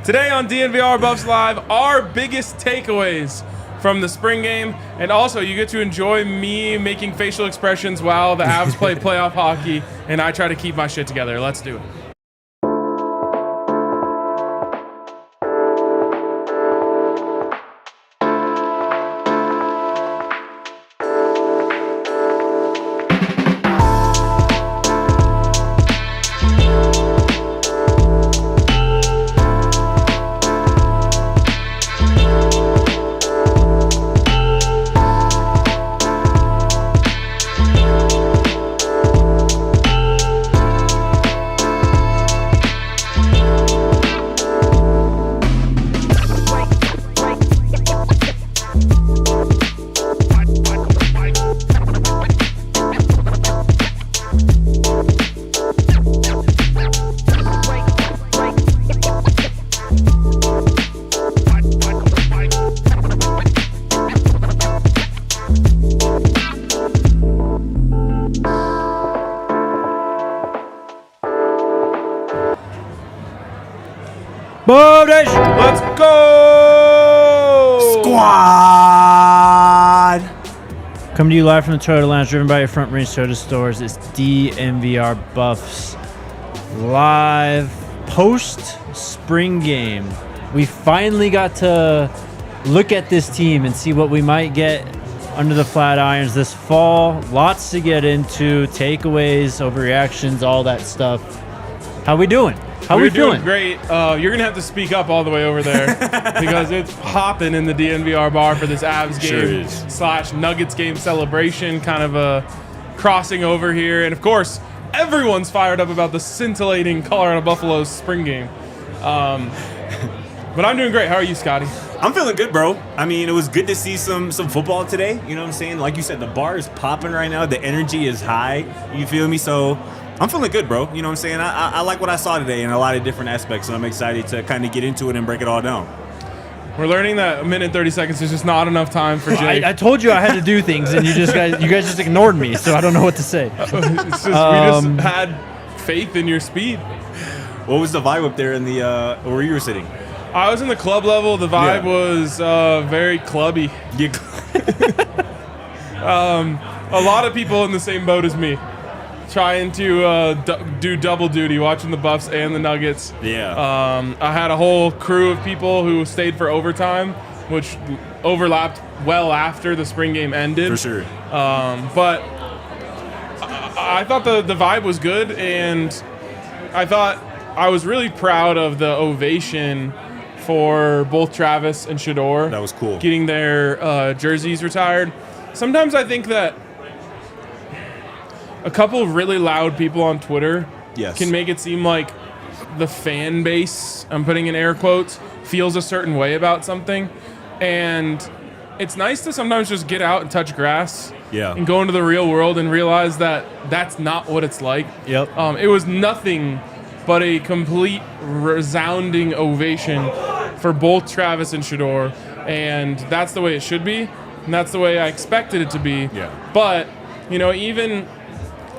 Today on DNVR Buffs Live, our biggest takeaways from the spring game, and also you get to enjoy me making facial expressions while the Avs play playoff hockey, and I try to keep my shit together. Let's do it. Let's go! Squad! Coming to you live from the Toyota Lounge, driven by your Front Range Toyota stores. It's DNVR Buffs live post-spring game. We finally got to look at this team and see what we might get under the flat irons this fall. Lots to get into, takeaways, overreactions, all that stuff. How we doing? How we feeling? Great. You're going to have to speak up all the way over there because it's hopping in the DNVR bar for this Avs game / Nuggets game celebration, kind of a crossing over here. And, of course, everyone's fired up about the scintillating Colorado Buffaloes spring game. But I'm doing great. How are you, Scotty? I'm feeling good, bro. I mean, it was good to see some football today. You know what I'm saying? Like you said, the bar is popping right now. The energy is high. You feel me? So I'm feeling good, bro. You know what I'm saying? I like what I saw today in a lot of different aspects, and I'm excited to kind of get into it and break it all down. We're learning that a minute and 30 seconds is just not enough time for Jake. I told you I had to do things, and you guys just ignored me, so I don't know what to say. It's just, we just had faith in your speed. What was the vibe up there in the where you were sitting? I was in the club level. The vibe was very clubby. A lot of people in the same boat as me, trying to do double duty, watching the Buffs and the Nuggets. Yeah. I had a whole crew of people who stayed for overtime, which overlapped well after the spring game ended. For sure. But I thought the vibe was good, and I thought I was really proud of the ovation for both Travis and Shedeur. That was cool. Getting their jerseys retired. Sometimes I think that a couple of really loud people on Twitter can make it seem like the fan base, I'm putting in air quotes, feels a certain way about something. And it's nice to sometimes just get out and touch grass and go into the real world and realize that that's not what it's like. Yep. It was nothing but a complete resounding ovation for both Travis and Shedeur. And that's the way it should be. And that's the way I expected it to be. Yeah. But, you know, even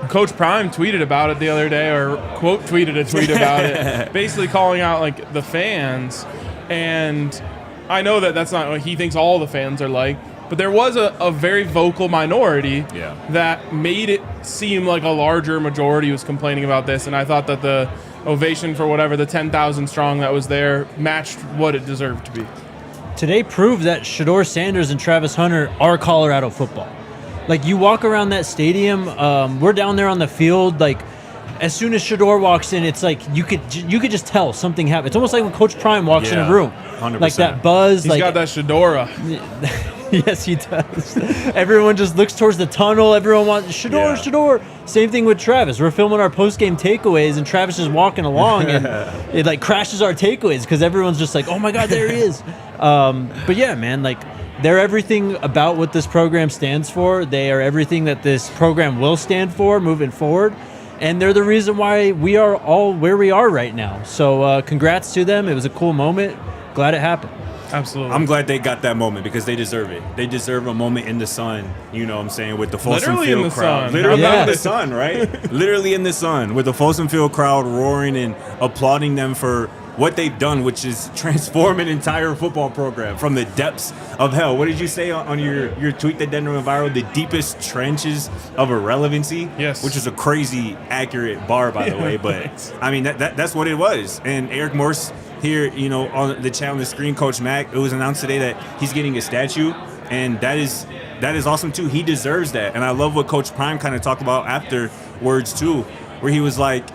Coach Prime tweeted about it the other day, or quote tweeted a tweet about it, basically calling out like the fans. And I know that that's not what he thinks all the fans are like, but there was a very vocal minority that made it seem like a larger majority was complaining about this. And I thought that the ovation for whatever the 10,000 strong that was there matched what it deserved to be. Today proved that Shedeur Sanders and Travis Hunter are Colorado football. Like, you walk around that stadium, we're down there on the field, like, as soon as Shedeur walks in, it's like you could just tell something happened. It's almost like when Coach Prime walks in a room. 100%. Like that buzz. He's got that Shedora. Yes, he does. Everyone just looks towards the tunnel. Everyone wants Shedeur. Same thing with Travis. We're filming our post-game takeaways, and Travis is walking along, and it like crashes our takeaways because everyone's just like, oh my God, there he is. But yeah, man, like, they're everything about what this program stands for. They are everything that this program will stand for moving forward. And they're the reason why we are all where we are right now. So congrats to them. It was a cool moment. Glad it happened. Absolutely. I'm glad they got that moment because they deserve it. They deserve a moment in the sun, you know what I'm saying, with the Folsom Field crowd. Literally in the sun, right? Literally in the sun with the Folsom Field crowd roaring and applauding them for what they've done, which is transform an entire football program from the depths of hell. What did you say on your tweet that then went viral? The deepest trenches of irrelevancy. Yes. Which is a crazy accurate bar, by the way. But I mean, that's what it was. And Eric Morse here, you know, on the chat on the screen, Coach Mack, it was announced today that he's getting a statue, and that is awesome too. He deserves that. And I love what Coach Prime kind of talked about afterwards too, where he was like,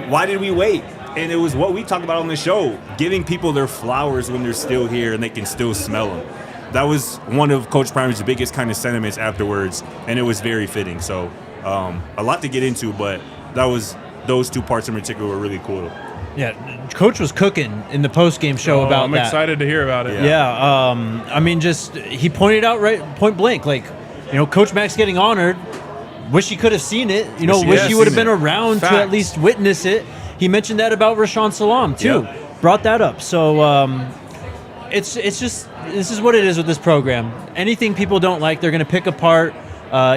why did we wait? And it was what we talked about on the show, giving people their flowers when they're still here and they can still smell them. That was one of Coach Prime's biggest kind of sentiments afterwards, and it was very fitting. So a lot to get into, but those two parts in particular were really cool. Yeah, Coach was cooking in the post-game show about I'm that. excited to hear about it. Yeah, I mean, just he pointed out right point blank, like, you know, Coach Mack's getting honored. Wish he could have seen it. You know, wish he would have been around to at least witness it. He mentioned that about Rashaan Salam too. Yep. Brought that up. So it's just, this is what it is with this program. Anything people don't like, they're going to pick apart.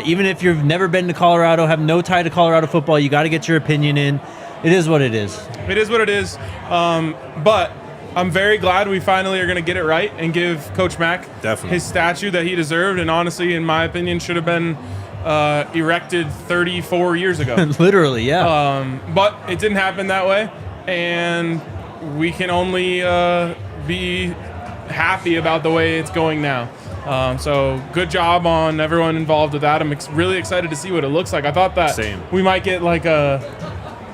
Even if you've never been to Colorado, have no tie to Colorado football, you got to get your opinion in. It is what it is. It is what it is. But I'm very glad we finally are going to get it right and give Coach Mack his statue that he deserved, and honestly, in my opinion, should have been erected 34 years ago. Literally, yeah. But it didn't happen that way, and we can only be happy about the way it's going now. So good job on everyone involved with that. I'm really excited to see what it looks like. I thought that we might get like a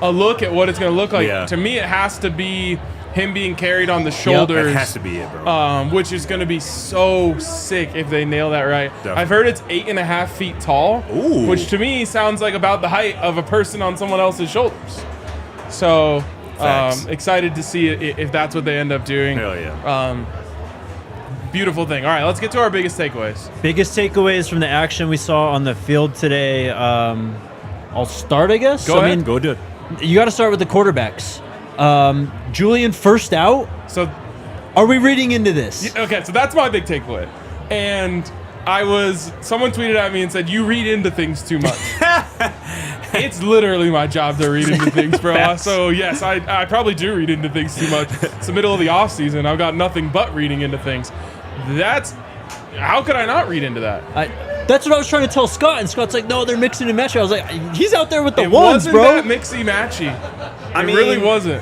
look at what it's going to look like. Yeah. To me, it has to be him being carried on the shoulders. Yep, that has to be it, bro. Which is going to be so sick if they nail that right. Definitely. I've heard it's 8.5 feet tall, Ooh. Which to me sounds like about the height of a person on someone else's shoulders. So excited to see if that's what they end up doing. Hell yeah. Beautiful thing. All right, let's get to our biggest takeaways. Biggest takeaways from the action we saw on the field today. I'll start, I guess. Go ahead. Go do it. You got to start with the quarterbacks. Julian first out. So, are we reading into this? Okay, so that's my big takeaway. And someone tweeted at me and said, "You read into things too much." It's literally my job to read into things, bro. So yes, I probably do read into things too much. It's the middle of the off season. I've got nothing but reading into things. How could I not read into that? That's what I was trying to tell Scott, and Scott's like, "No, they're mixing and matching." I was like, "He's out there with the it ones, wasn't bro." That mixy matchy. It really wasn't.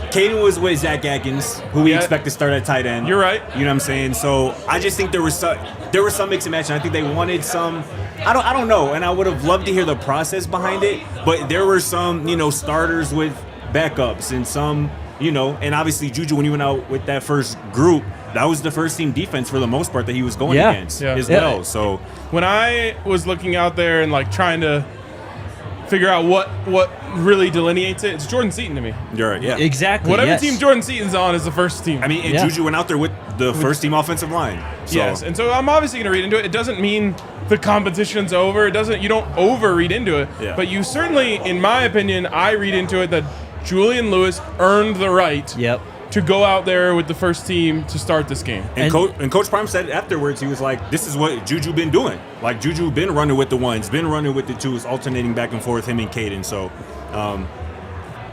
Kaidon was with Zach Atkins, who we expect to start at tight end. You're right. You know what I'm saying? So I just think there was some mix and match, and I think they wanted some. I don't know, and I would have loved to hear the process behind it. But there were some, starters with backups, and some, and obviously Juju, when he went out with that first group, that was the first team defense for the most part that he was going against as well. So when I was looking out there and like trying to figure out what really delineates it, it's Jordan Seaton to me. You're right, yeah. Exactly. Whatever team Jordan Seaton's on is the first team. I mean, and Juju went out there with the first team offensive line. So. Yes, and so I'm obviously going to read into it. It doesn't mean the competition's over. You don't over-read into it. Yeah. But you certainly, in my opinion, I read into it that Julian Lewis earned the right to go out there with the first team to start this game. And Coach Prime said afterwards, he was like, this is what Juju been doing. Like, Juju been running with the ones, been running with the twos, alternating back and forth, him and Kaidon. So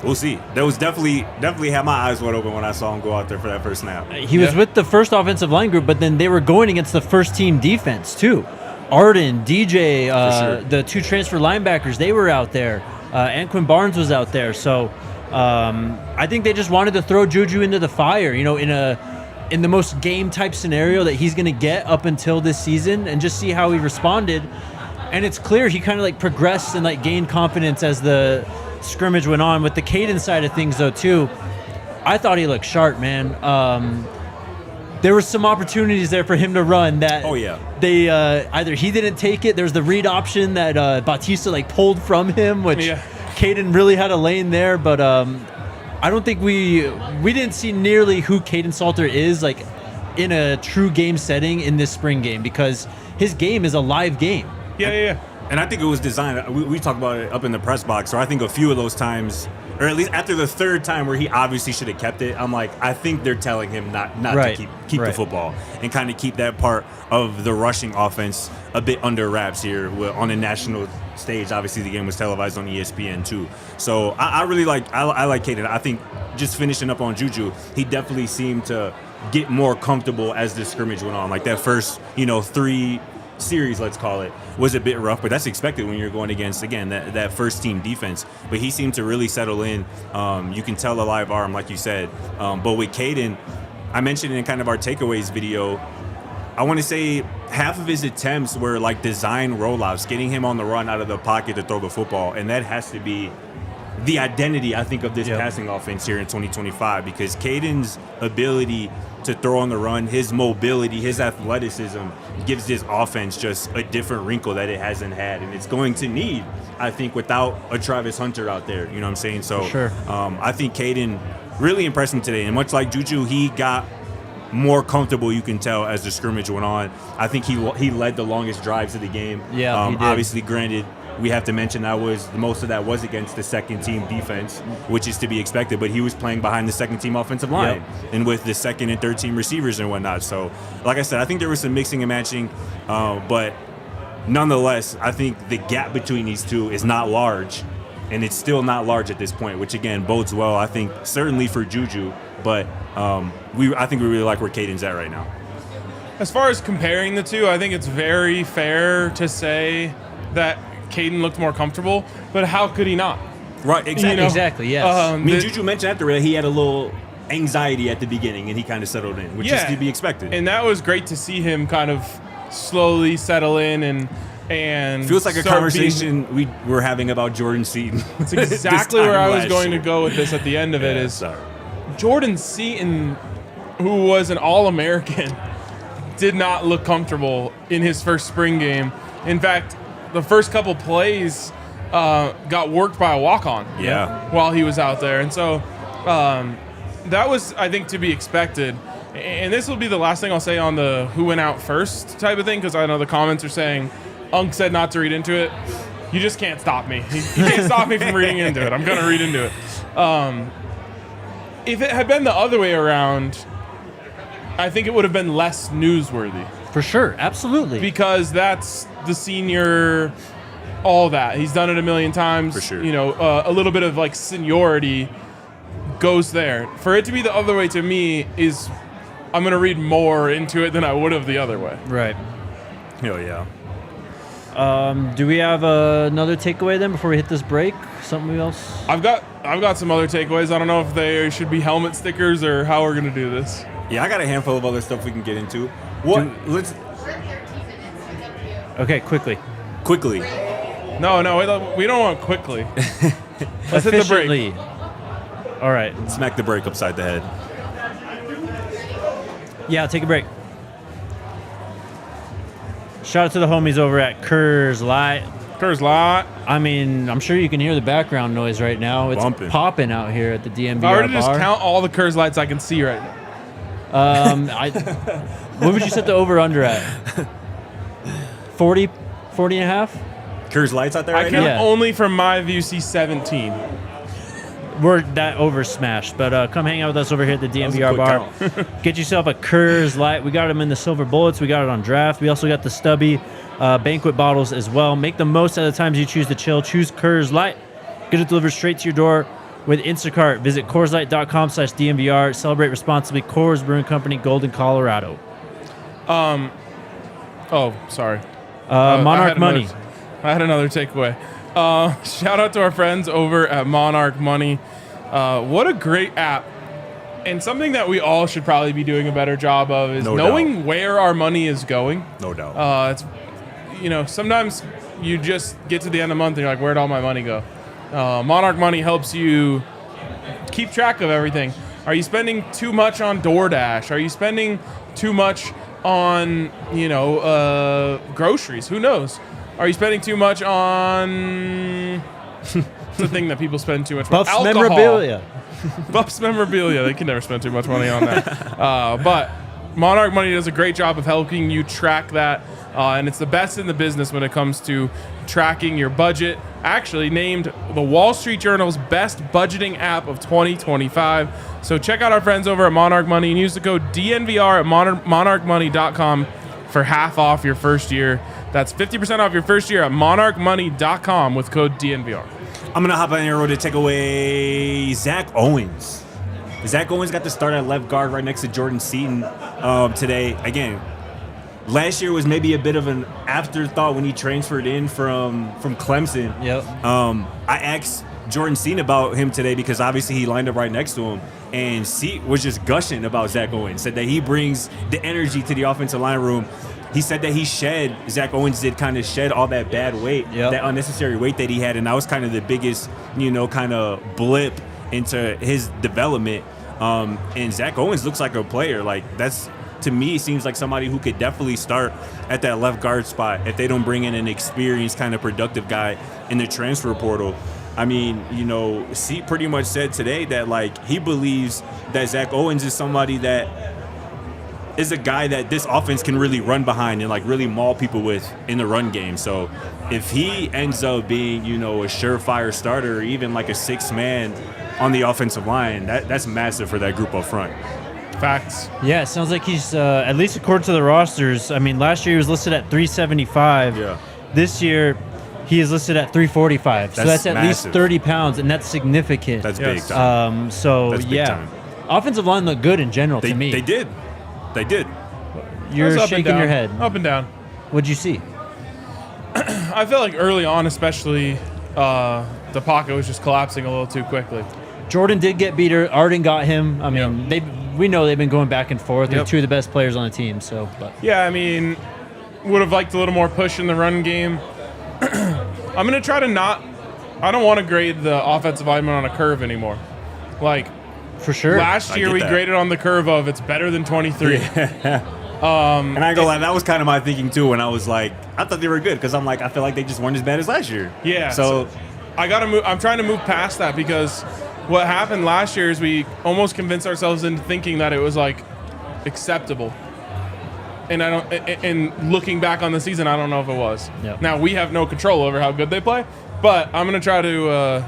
we'll see. That was definitely had my eyes wide open when I saw him go out there for that first snap. He was with the first offensive line group, but then they were going against the first team defense too. Arden, DJ, the two transfer linebackers, they were out there. Anquin Barnes was out there. So I think they just wanted to throw Juju into the fire, in the most game type scenario that he's going to get up until this season, and just see how he responded. And it's clear he kind of like progressed and like gained confidence as the scrimmage went on. With the Kaidon side of things though too, I thought he looked sharp, man. There were some opportunities there for him to run that they either he didn't take it. There's the read option that Bautista like pulled from him, which Kaidon really had a lane there, but I don't think we didn't see nearly who Kaidon Salter is like in a true game setting in this spring game, because his game is a live game. Yeah. And I think it was designed. We talked about it up in the press box. So I think a few of those times, or at least after the third time where he obviously should have kept it, I'm like, I think they're telling him not to keep the football and kind of keep that part of the rushing offense a bit under wraps here on a national stage. Obviously, the game was televised on ESPN too. So I really like Kaidon. I think just finishing up on Juju, he definitely seemed to get more comfortable as the scrimmage went on. Like that first, 3 series, let's call it, was a bit rough, but that's expected when you're going against, again, that first team defense. But he seemed to really settle in. You can tell a live arm, like you said. But with Kaidon, I mentioned in kind of our takeaways video, I want to say half of his attempts were like design rollouts, getting him on the run out of the pocket to throw the football. And that has to be the identity, I think, of this passing offense here in 2025, because Kaidon's ability to throw on the run, his mobility, his athleticism gives this offense just a different wrinkle that it hasn't had. And it's going to need, I think, without a Travis Hunter out there. You know what I'm saying? So sure. I think Kaidon really impressed me today. And much like Juju, he got more comfortable, you can tell, as the scrimmage went on. I think he led the longest drives of the game. Yeah, he did. Obviously, granted, we have to mention that most of that was against the second team defense, which is to be expected, but he was playing behind the second team offensive line and with the second and third team receivers and whatnot. So, like I said, I think there was some mixing and matching, but nonetheless, I think the gap between these two is not large, and it's still not large at this point, which again bodes well, I think, certainly for Juju, but I think we really like where Kaidon's at right now. As far as comparing the two, I think it's very fair to say that Kaidon looked more comfortable, but how could he not? Right, exactly. Exactly, yes. Juju mentioned after that he had a little anxiety at the beginning, and he kind of settled in, which is to be expected. And that was great to see him kind of slowly settle in and feels like a conversation we were having about Jordan Seaton. That's exactly where I was going to go with this at the end of it. Jordan Seaton, who was an All-American, did not look comfortable in his first spring game. In fact, the first couple plays got worked by a walk-on while he was out there. And so that was, I think, to be expected. And this will be the last thing I'll say on the who went out first type of thing, because I know the comments are saying, Unk said not to read into it. You just can't stop me. You can't stop me from reading into it. I'm going to read into it. If it had been the other way around, I think it would have been less newsworthy. For sure, absolutely. Because that's the senior, all that. He's done it a million times. For sure. A little bit of like seniority goes there. For it to be the other way to me is I'm going to read more into it than I would have the other way. Right. Hell yeah. Do we have another takeaway then before we hit this break? Something else? I've got some other takeaways. I don't know if they should be helmet stickers or how we're going to do this. Yeah, I got a handful of other stuff we can get into. Okay, quickly. No, we don't want quickly. Let's hit the break. All right. Smack the break upside the head. Yeah, take a break. Shout out to the homies over at Coors Light. Coors Light. I mean, I'm sure you can hear the background noise right now. It's popping out here at the DNVR If I were to bar. just count all the Coors Lights I can see right now. What would you set the over-under at? 40 and a half? Coors Lights out there I right can now? only from my view see 17. We're that over smashed, but come hang out with us over here at the DNVR bar. Get yourself a Coors Light. We got them in the silver bullets. We got it on draft. We also got the stubby banquet bottles as well. Make the most out of the times you choose to chill. Choose Coors Light. Get it delivered straight to your door with Instacart. Visit CoorsLight.com/DNVR. Celebrate responsibly. Coors Brewing Company, Golden, Colorado. Oh, sorry. Monarch Money. I had another takeaway. Shout out to our friends over at Monarch Money. What a great app. And something that we all should probably be doing a better job of is knowing where our money is going. No doubt. It's, sometimes you just get to the end of the month and you're like, where'd all my money go? Monarch Money helps you keep track of everything. Are you spending too much on DoorDash? Are you spending too much on, groceries? Who knows? Are you spending too much on... It's the thing that people spend too much money on. Buffs memorabilia. Buffs memorabilia. They can never spend too much money on that. But Monarch Money does a great job of helping you track that. And it's the best in the business when it comes to tracking your budget. Actually named the Wall Street Journal's best budgeting app of 2025. So check out our friends over at Monarch Money and use the code DNVR at monarchmoney.com for half off your first year. That's 50% off your first year at monarchmoney.com with code DNVR. I'm going to hop on the road to take away Zach Owens. Zach Owens got to start at left guard right next to Jordan Seaton today. Again, last year was maybe a bit of an afterthought when he transferred in from Clemson. Yep. I asked Jordan Seaton about him today because obviously he lined up right next to him, and Seaton was just gushing about Zach Owens. Said that he brings the energy to the offensive line room. He said that Zach Owens did kind of shed all that bad weight, that unnecessary weight that he had, and that was kind of the biggest, kind of blip into his development. And Zach Owens looks like a player. Like, that's, to me, seems like somebody who could definitely start at that left guard spot if they don't bring in an experienced kind of productive guy in the transfer portal. I mean, C pretty much said today that, like, he believes that Zach Owens is somebody that is a guy that this offense can really run behind and, like, really maul people with in the run game. So if he ends up being, a surefire starter or even like a sixth man on the offensive line, that's massive for that group up front. Facts. Yeah, it sounds like he's, at least according to the rosters, I mean, last year he was listed at 375. Yeah. This year he is listed at 345. So that's at least 30 pounds, and that's significant. That's big time. That's big time. Offensive line looked good in general to me. They did. You're shaking your head. Up and down. What'd you see? I feel like early on, especially, the pocket was just collapsing a little too quickly. Jordan did get beat. Arden got him. I mean, we know they've been going back and forth. They're two of the best players on the team. So, yeah, I mean, would have liked a little more push in the run game. I'm gonna try to not. I don't want to grade the offensive lineman on a curve anymore. Like, for sure. Last year we graded on the curve of it's better than 23. And I go like that was kind of my thinking too when I was like, I thought they were good because I'm like, I feel like they just weren't as bad as last year. Yeah. So I gotta move. I'm trying to move past that because what happened last year is we almost convinced ourselves into thinking that it was like acceptable. And and looking back on the season, I don't know if it was. Yep. Now we have no control over how good they play, but I'm gonna try to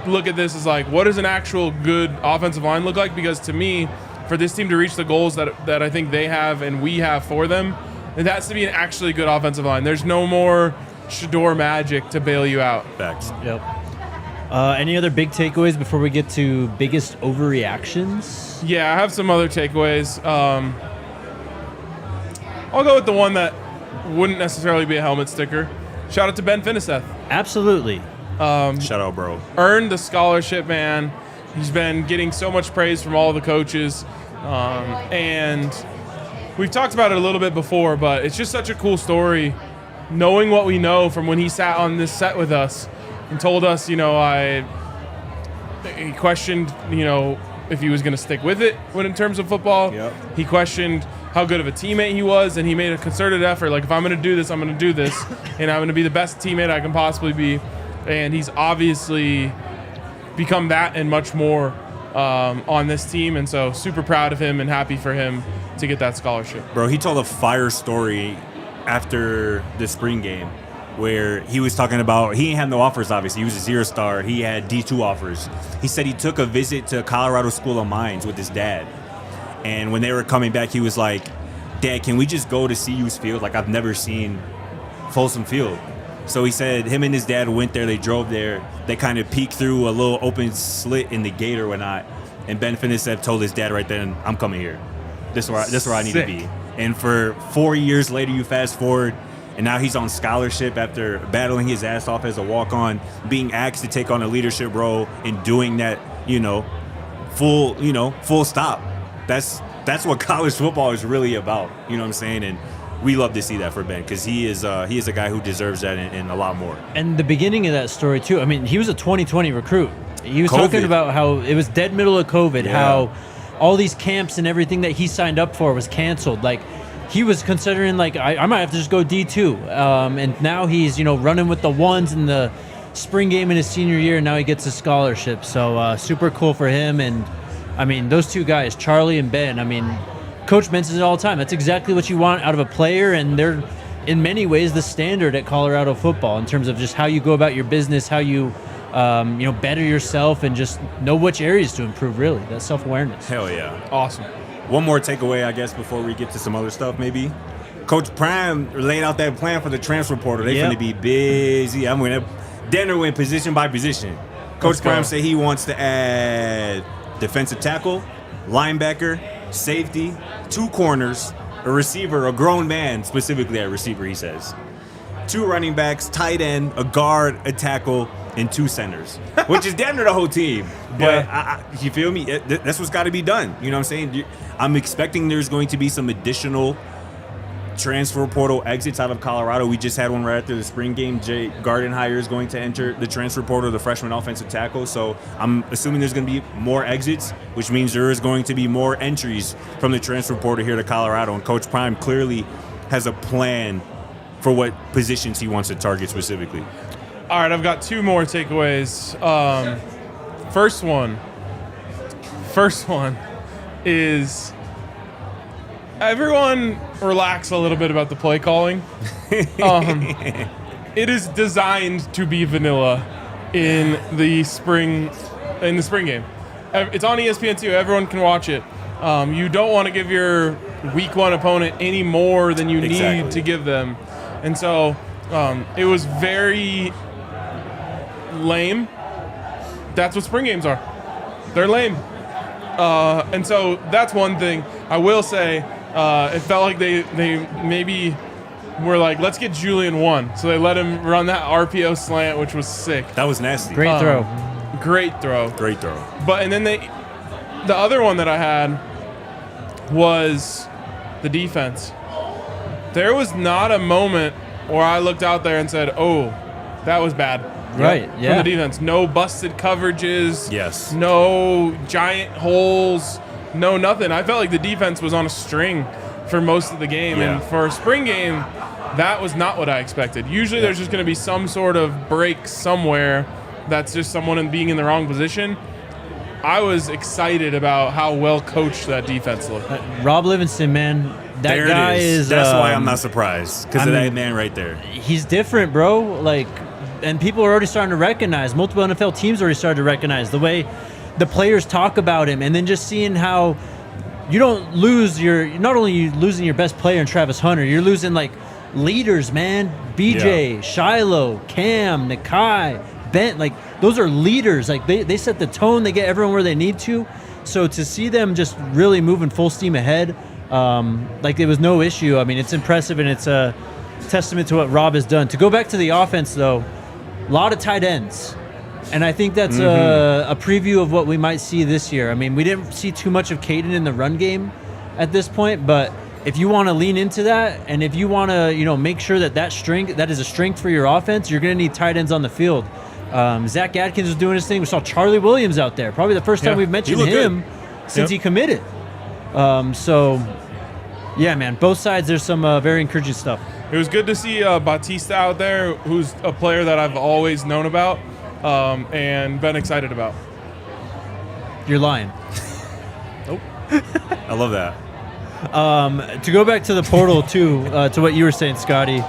look at this as like, what does an actual good offensive line look like? Because to me, for this team to reach the goals that I think they have and we have for them, it has to be an actually good offensive line. There's no more Shedeur magic to bail you out. Facts. Yep. Any other big takeaways before we get to biggest overreactions? Yeah, I have some other takeaways. I'll go with the one that wouldn't necessarily be a helmet sticker. Shout out to Ben Finneseth. Absolutely. Shout out, bro. Earned the scholarship, man. He's been getting so much praise from all the coaches. And we've talked about it a little bit before, but it's just such a cool story knowing what we know from when he sat on this set with us and told us, he questioned, if he was going to stick with it in terms of football. Yep. He questioned how good of a teammate he was, and he made a concerted effort. Like, if I'm going to do this, I'm going to do this, and I'm going to be the best teammate I can possibly be. And he's obviously become that and much more on this team, and so super proud of him and happy for him to get that scholarship. Bro, he told a fire story after the spring game where he was talking about he didn't have no offers, obviously. He was a 0-star. He had D2 offers. He said he took a visit to Colorado School of Mines with his dad, and when they were coming back, he was like, Dad, can we just go to CU's field? Like, I've never seen Folsom Field. So he said him and his dad went there. They drove there. They kind of peeked through a little open slit in the gate or whatnot. And Ben Finneseth told his dad right then, I'm coming here. This is where I need to be. And for 4 years later, you fast forward, and now he's on scholarship after battling his ass off as a walk-on, being asked to take on a leadership role and doing that, full stop. That's what college football is really about. You know what I'm saying? And we love to see that for Ben because he is a guy who deserves that and a lot more. And the beginning of that story, too, I mean, he was a 2020 recruit. He was talking about how it was dead middle of COVID, how all these camps and everything that he signed up for was canceled. Like, he was considering, like, I might have to just go D2. And now he's, running with the ones in the spring game in his senior year, and now he gets a scholarship. So super cool for him. And, I mean, those two guys, Charlie and Ben, I mean, Coach mentions it all the time. That's exactly what you want out of a player, and they're, in many ways, the standard at Colorado football in terms of just how you go about your business, how you, better yourself, and just know which areas to improve, really. That self-awareness. Hell yeah. Awesome. One more takeaway, I guess, before we get to some other stuff, maybe. Coach Prime laid out that plan for the transfer portal. They're going to be busy. I'm going to Denver went position by position. Coach Prime said he wants to add defensive tackle, linebacker, safety, 2 corners, a receiver, a grown man, specifically at receiver, he says. 2 running backs, tight end, a guard, a tackle, and 2 centers, which is damn near the whole team. But you feel me? That's what's got to be done. You know what I'm saying? I'm expecting there's going to be some additional transfer portal exits out of Colorado. We just had one right after the spring game. Jay Gardenhire is going to enter the transfer portal, the freshman offensive tackle. So I'm assuming there's going to be more exits, which means there is going to be more entries from the transfer portal here to Colorado. And Coach Prime clearly has a plan for what positions he wants to target specifically. All right, I've got 2 more takeaways. First one is everyone relax a little bit about the play calling. It is designed to be vanilla in the spring game. It's on ESPN2. Everyone can watch it. You don't want to give your week 1 opponent any more than you need to give them. And so it was very lame. That's what spring games are. They're lame. And so that's one thing. I will say it felt like they maybe were like, let's get Julian 1. So they let him run that RPO slant, which was sick. That was nasty. Great throw. Great throw. But and then the other one that I had was the defense. There was not a moment where I looked out there and said, oh, that was bad. Right, yeah. From the defense. No busted coverages. Yes. No giant holes. No nothing. I felt like the defense was on a string for most of the game. Yeah. And for a spring game, that was not what I expected. Usually there's just going to be some sort of break somewhere that's just someone being in the wrong position. I was excited about how well coached that defense looked. Rob Livingston, man, that there guy it is. That's why I'm not surprised, because of that man right there. He's different, bro. Like, and people are already starting to recognize. Multiple NFL teams already started to recognize the way the players talk about him, and then just seeing how you don't lose your. Not only you losing your best player in Travis Hunter, you're losing like leaders, man. BJ, Shiloh, Cam, Nakai, Bent, like those are leaders. Like they set the tone. They get everyone where they need to. So to see them just really moving full steam ahead, like it was no issue. I mean, it's impressive, and it's a testament to what Rob has done. To go back to the offense, though, a lot of tight ends. And I think that's a preview of what we might see this year. I mean, we didn't see too much of Kaidon in the run game at this point, but if you want to lean into that, and if you want to, make sure that is a strength for your offense, you're going to need tight ends on the field. Zach Adkins was doing his thing. We saw Charlie Williams out there. Probably the first time we've mentioned him since he committed. So, yeah, man, both sides, there's some very encouraging stuff. It was good to see Batista out there, who's a player that I've always known about and been excited about. You're lying. Nope. I love that. To go back to the portal, too, to what you were saying, Scotty,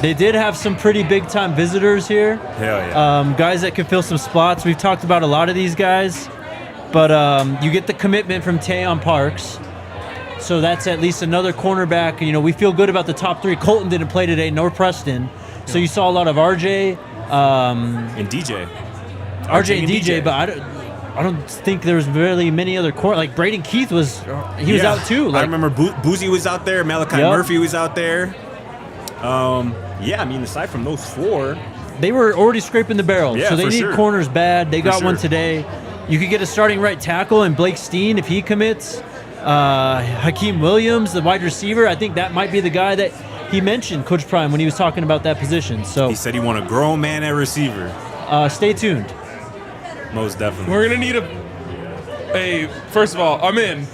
they did have some pretty big-time visitors here. Hell yeah. Guys that can fill some spots. We've talked about a lot of these guys, but you get the commitment from Teon Parks. So that's at least another cornerback. We feel good about the top 3. Colton didn't play today, nor Preston. So you saw a lot of RJ. And DJ. RJ and DJ, but I don't think there was really many other corner. Like Braden Keith was out too. Like, I remember Boozy was out there. Malachi Murphy was out there. Aside from those 4, they were already scraping the barrel. Yeah, so they need corners bad. They got one today. You could get a starting right tackle and Blake Steen if he commits. Hakeem Williams, the wide receiver, I think that might be the guy that he mentioned, Coach Prime, when he was talking about that position. So he said he want a grown man at receiver. Stay tuned. Most definitely. We're going to need a first of all, I'm in,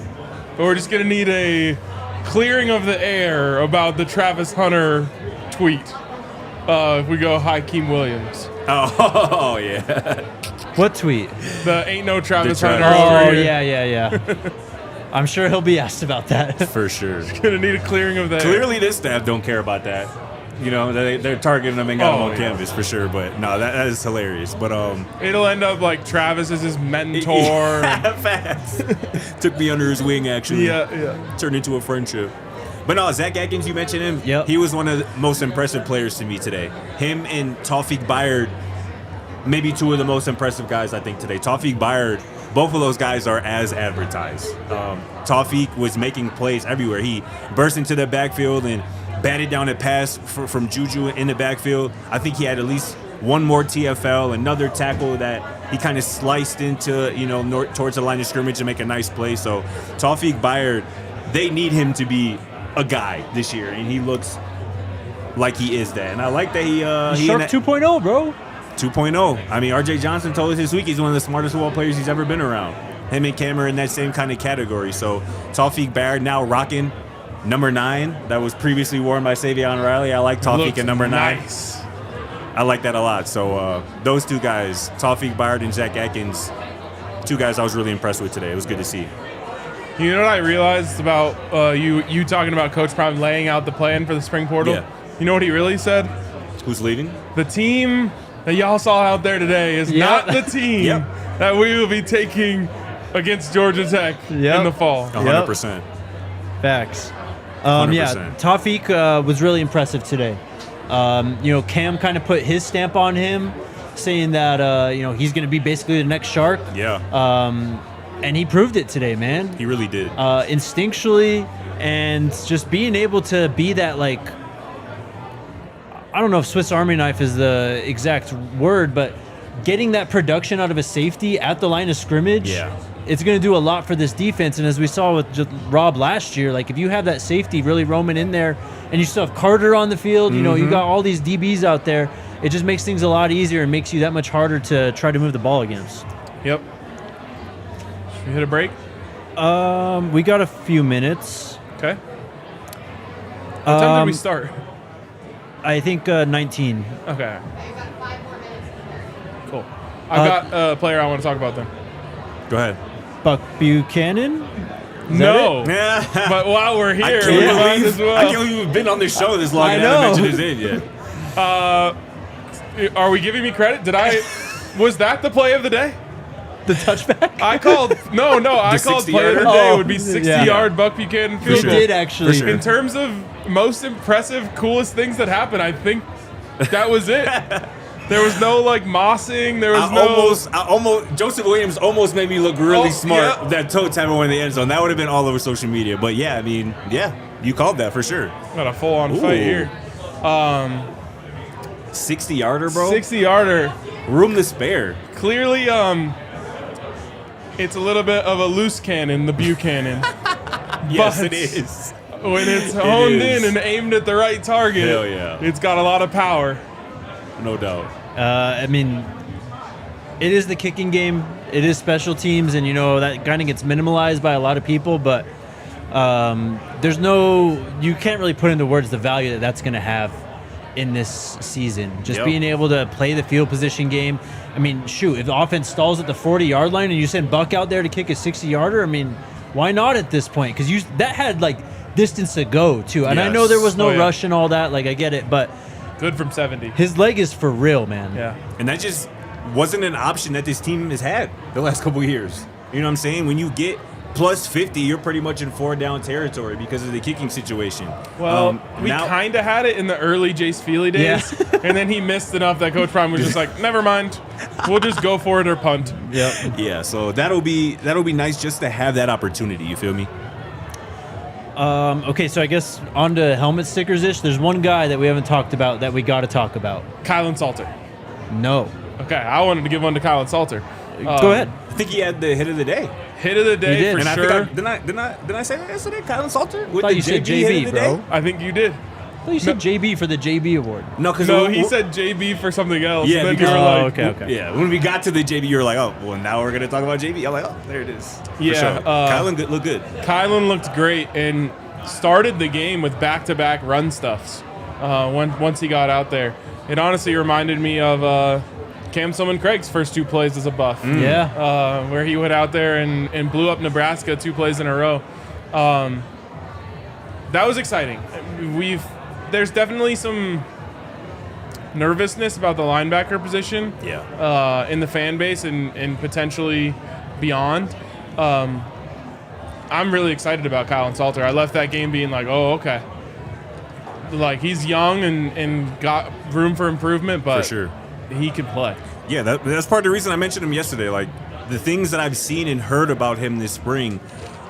but we're just going to need a clearing of the air about the Travis Hunter tweet. If we go Hakeem Williams. Oh, yeah. What tweet? The ain't no Travis Hunter. Oh, yeah. I'm sure he'll be asked about that. For sure. Gonna need a clearing of that. Clearly, this staff don't care about that. They're targeting them and got them on canvas for sure. But no, that is hilarious. But it'll end up like Travis is his mentor. Facts. Took me under his wing, actually. Yeah. Turned into a friendship. But no, Zach Atkins, you mentioned him. Yep. He was one of the most impressive players to me today. Him and Tawfiq Bayard, maybe two of the most impressive guys, I think, today. Tawfiq Bayard, both of those guys are as advertised. Tawfiq was making plays everywhere. He burst into the backfield and batted down a pass from Juju in the backfield. I think he had at least one more TFL, another tackle that he kind of sliced into, towards the line of scrimmage to make a nice play. So Tawfiq Bayard, they need him to be a guy this year, and he looks like he is that. And I like that he Sharp 2.0, bro. 2.0. I mean, RJ Johnson told us this week he's one of the smartest football players he's ever been around. Him and Cam are in that same kind of category. So Tawfiq Bayard now rocking number 9 that was previously worn by Savion Riley. I like Tawfiq at number 9. Nice. I like that a lot. So those two guys, Tawfiq Bayard and Zach Atkins, two guys I was really impressed with today. It was good to see. You know what I realized about you talking about Coach Prime laying out the plan for the spring portal? Yeah. You know what he really said? Who's leaving? The team that y'all saw out there today is not the team that we will be taking against Georgia Tech in the fall. 100%. Facts. 100%. Tawfiq was really impressive today. Cam kind of put his stamp on him, saying that he's going to be basically the next Shark. Yeah. And he proved it today, man. He really did. Instinctually, and just being able to be that, like, I don't know if Swiss Army knife is the exact word, but getting that production out of a safety at the line of scrimmage, it's going to do a lot for this defense. And as we saw with Rob last year, like, if you have that safety really roaming in there and you still have Carter on the field, you got all these DBs out there, it just makes things a lot easier and makes you that much harder to try to move the ball against. Yep. Should we hit a break? We got a few minutes. Okay. What time did we start? I think 19. Okay. Cool. I've got a player I want to talk about then. Go ahead. Buck Buchanan? No. Yeah. But while we're here, we I might as well. can't believe we've been on this show this long I and know. haven't mentioned his name yet. Are we giving me credit? Was that the play of the day? The touchback? I called I called play of the 60-yarder? day. It Oh, would be 60 yeah. yard Buck Buchanan He field goal. did actually. For sure. In terms of most impressive, coolest things that happened, I think that was it. There was no mossing. There was I almost Joseph Williams almost made me look really smart. yeah. That toe tap in the end zone. That would have been all over social media. But yeah, I mean, you called that for sure. got a full on fight here. 60-yarder, bro. 60-yarder. Room to spare. Clearly, it's a little bit of a loose cannon, the Buchanan. Yes, But it is. When it's honed is. in and aimed at the right target, Hell yeah. it's got a lot of power. No doubt. I mean, it is the kicking game. It is special teams, and that kind of gets minimalized by a lot of people. But you can't really put into words the value that that's going to have in this season. Just being able to play the field position game. I mean, shoot, if the offense stalls at the 40-yard line and you send Buck out there to kick a 60-yarder, I mean, why not at this point? Because that had distance to go too, and I know there was no rush and all that. I get it, but Good from 70. his leg is for real, man. Yeah. And that just wasn't an option that this team has had the last couple of years. You know what I'm saying? When you get plus 50, you're pretty much in 4-down territory because of the kicking situation. Well, we now- kind of had it in the early Jace Feely days, and then he missed enough that Coach Prime was just like, never mind, we'll just go for it or punt. Yep. Yeah, so that'll be nice just to have that opportunity. You feel me? Okay, so I guess on to helmet stickers-ish. There's one guy that we haven't talked about that we got to talk about. Kylan Salter. No. Okay, I wanted to give one to Kylan Salter. Go ahead. I think he had the hit of the day. Hit of the day He did. for And sure. I think didn't I say that yesterday? Kylan Salter with Thought the you said JB hit JB, of the bro. day? I think you did. I thought you said JB for the JB award. No, because No, he said JB for something else. Yeah, and then because- you were like, okay. Yeah, when we got to the JB, you were like, oh, well, now we're gonna talk about JB. I'm like, oh, there it is. For Yeah, sure. Kylan looked good. Kylan looked great and started the game with back-to-back run stuffs. Once he got out there, it honestly reminded me of Cam Sumlin Craig's first 2 plays as a Buff. Yeah. Where he went out there and blew up Nebraska 2 plays in a row. That was exciting. There's definitely some nervousness about the linebacker position. Yeah. In the fan base and potentially beyond. I'm really excited about Kaidon Salter. I left that game being like, oh, okay. Like, he's young and got room for improvement, but for sure. He can play. Yeah, that's part of the reason I mentioned him yesterday. Like, the things that I've seen and heard about him this spring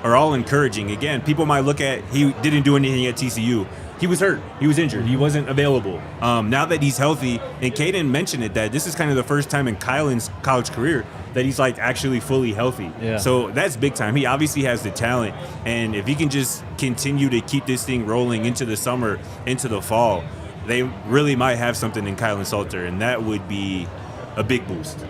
are all encouraging. Again, people might look at he didn't do anything at TCU. He was hurt. He was injured. He wasn't available. Now that he's healthy, and Kaidon mentioned it, that this is kind of the first time in Kylan's college career that he's like actually fully healthy. Yeah. So that's big time. He obviously has the talent, and if he can just continue to keep this thing rolling into the summer, into the fall, they really might have something in Kaidon Salter, and that would be a big boost.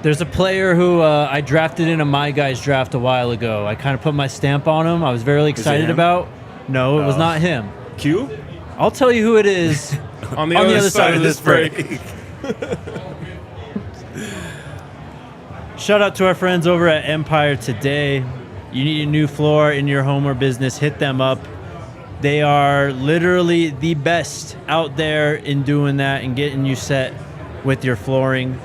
There's a player who I drafted in a My Guys draft a while ago. I kind of put my stamp on him. I was very excited about. No, it was not him. Q? I'll tell you who it is on the other side of this break. Shout out to our friends over at Empire Today. You need a new floor in your home or business, hit them up. They are literally the best out there in doing that and getting you set with your flooring.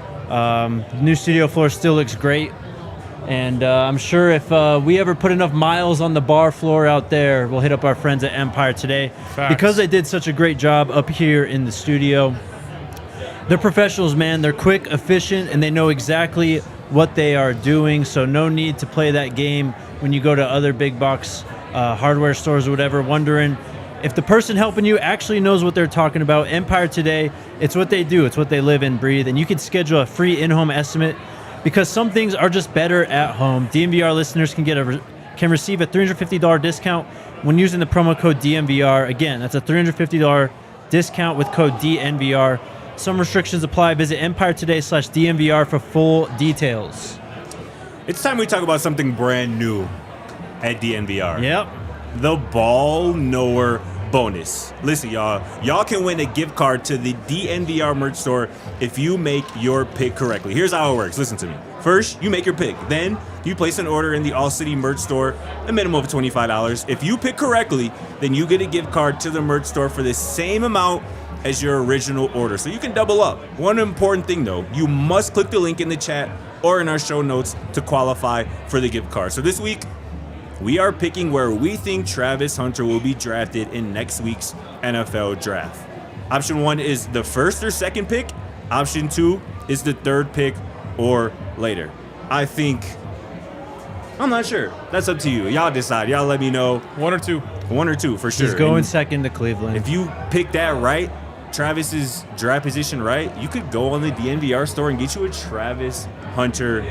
New studio floor still looks great. And I'm sure if we ever put enough miles on the bar floor out there, we'll hit up our friends at Empire Today. Facts. Because they did such a great job up here in the studio. They're professionals, man. They're quick, efficient, and they know exactly what they are doing. So no need to play that game when you go to other big box hardware stores or whatever, wondering if the person helping you actually knows what they're talking about. Empire Today, it's what they do. It's what they live and breathe. And you can schedule a free in-home estimate, because some things are just better at home. DNVR listeners can receive a $350 discount when using the promo code DNVR. Again, that's a $350 discount with code DNVR. Some restrictions apply. Visit EmpireToday/DNVR for full details. It's time we talk about something brand new at DNVR. Yep. The Ball Knower bonus. Listen, y'all can win a gift card to the DNVR merch store if you make your pick correctly. Here's how it works. Listen to me. First, you make your pick. Then you place an order in the ALLCITY merch store, a minimum of $25. If you pick correctly, then you get a gift card to the merch store for the same amount as your original order. So you can double up. One important thing though, you must click the link in the chat or in our show notes to qualify for the gift card. So this week, we are picking where we think Travis Hunter will be drafted in next week's NFL draft. Option 1 is the first or second pick. Option 2 is the third pick or later. I'm not sure. That's up to you. Y'all decide. Y'all let me know. One or two For sure. He's going And second to Cleveland. if you pick that right, Travis's draft position right, you could go on the DNVR store and get you a Travis Hunter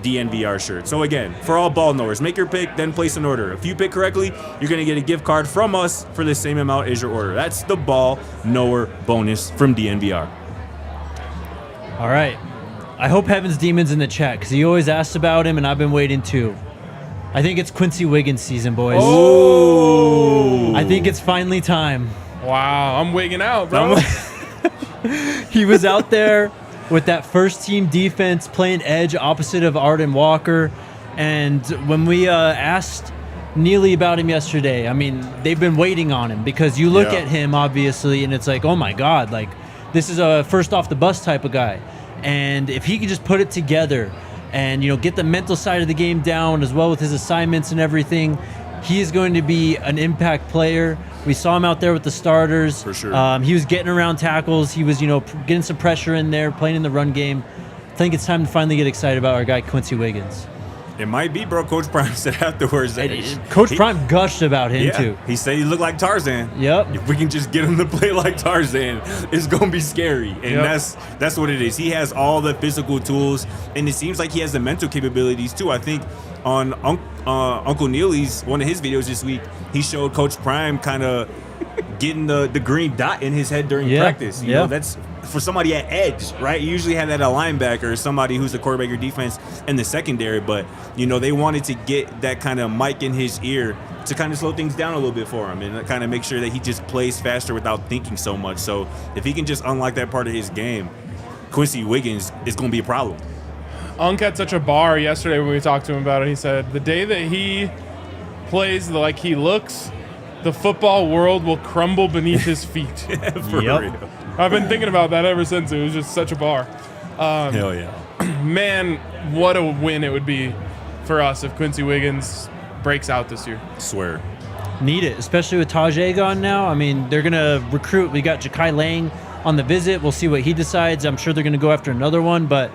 DNVR shirt. So again, for all ball knowers, make your pick, then place an order. If you pick correctly, you're going to get a gift card from us for the same amount as your order. That's the Ball Knower bonus from DNVR. All right. I hope Heaven's Demon's in the chat, because he always asks about him, and I've been waiting too. I think it's Quincy Wiggins season, boys. Oh! I think it's finally time. Wow, I'm wigging out, bro. He was out there with that first team defense playing edge opposite of Arden Walker. And when we asked Neely about him yesterday, I mean, they've been waiting on him, because you look at him, obviously, and it's like, oh my God, like, this is a first off the bus type of guy. And if he could just put it together and, get the mental side of the game down as well with his assignments and everything, he is going to be an impact player. We saw him out there with the starters. For sure. He was getting around tackles. He was, getting some pressure in there, playing in the run game. I think it's time to finally get excited about our guy, Quincy Wiggins. It might be, bro. Coach Prime said afterwards that Coach Prime gushed about him, too. He said he looked like Tarzan. Yep. If we can just get him to play like Tarzan, it's going to be scary. And that's what it is. He has all the physical tools, and it seems like he has the mental capabilities, too. I think on Uncle Neely's, one of his videos this week, he showed Coach Prime kind of getting the green dot in his head during practice. You know, that's for somebody at edge, right? You usually have that a linebacker or somebody who's the quarterback or defense in the secondary, but, they wanted to get that kind of mic in his ear to kind of slow things down a little bit for him and kind of make sure that he just plays faster without thinking so much. So if he can just unlock that part of his game, Quincy Wiggins is going to be a problem. Unk had such a bar yesterday when we talked to him about it. He said the day that he plays like he looks, the football world will crumble beneath his feet. For real. I've been thinking about that ever since. It was just such a bar. Hell yeah. Man, what a win it would be for us if Quincy Wiggins breaks out this year. Swear. Need it, especially with Tajay gone now. I mean, they're going to recruit. We got Jakai Lang on the visit. We'll see what he decides. I'm sure they're going to go after another one, but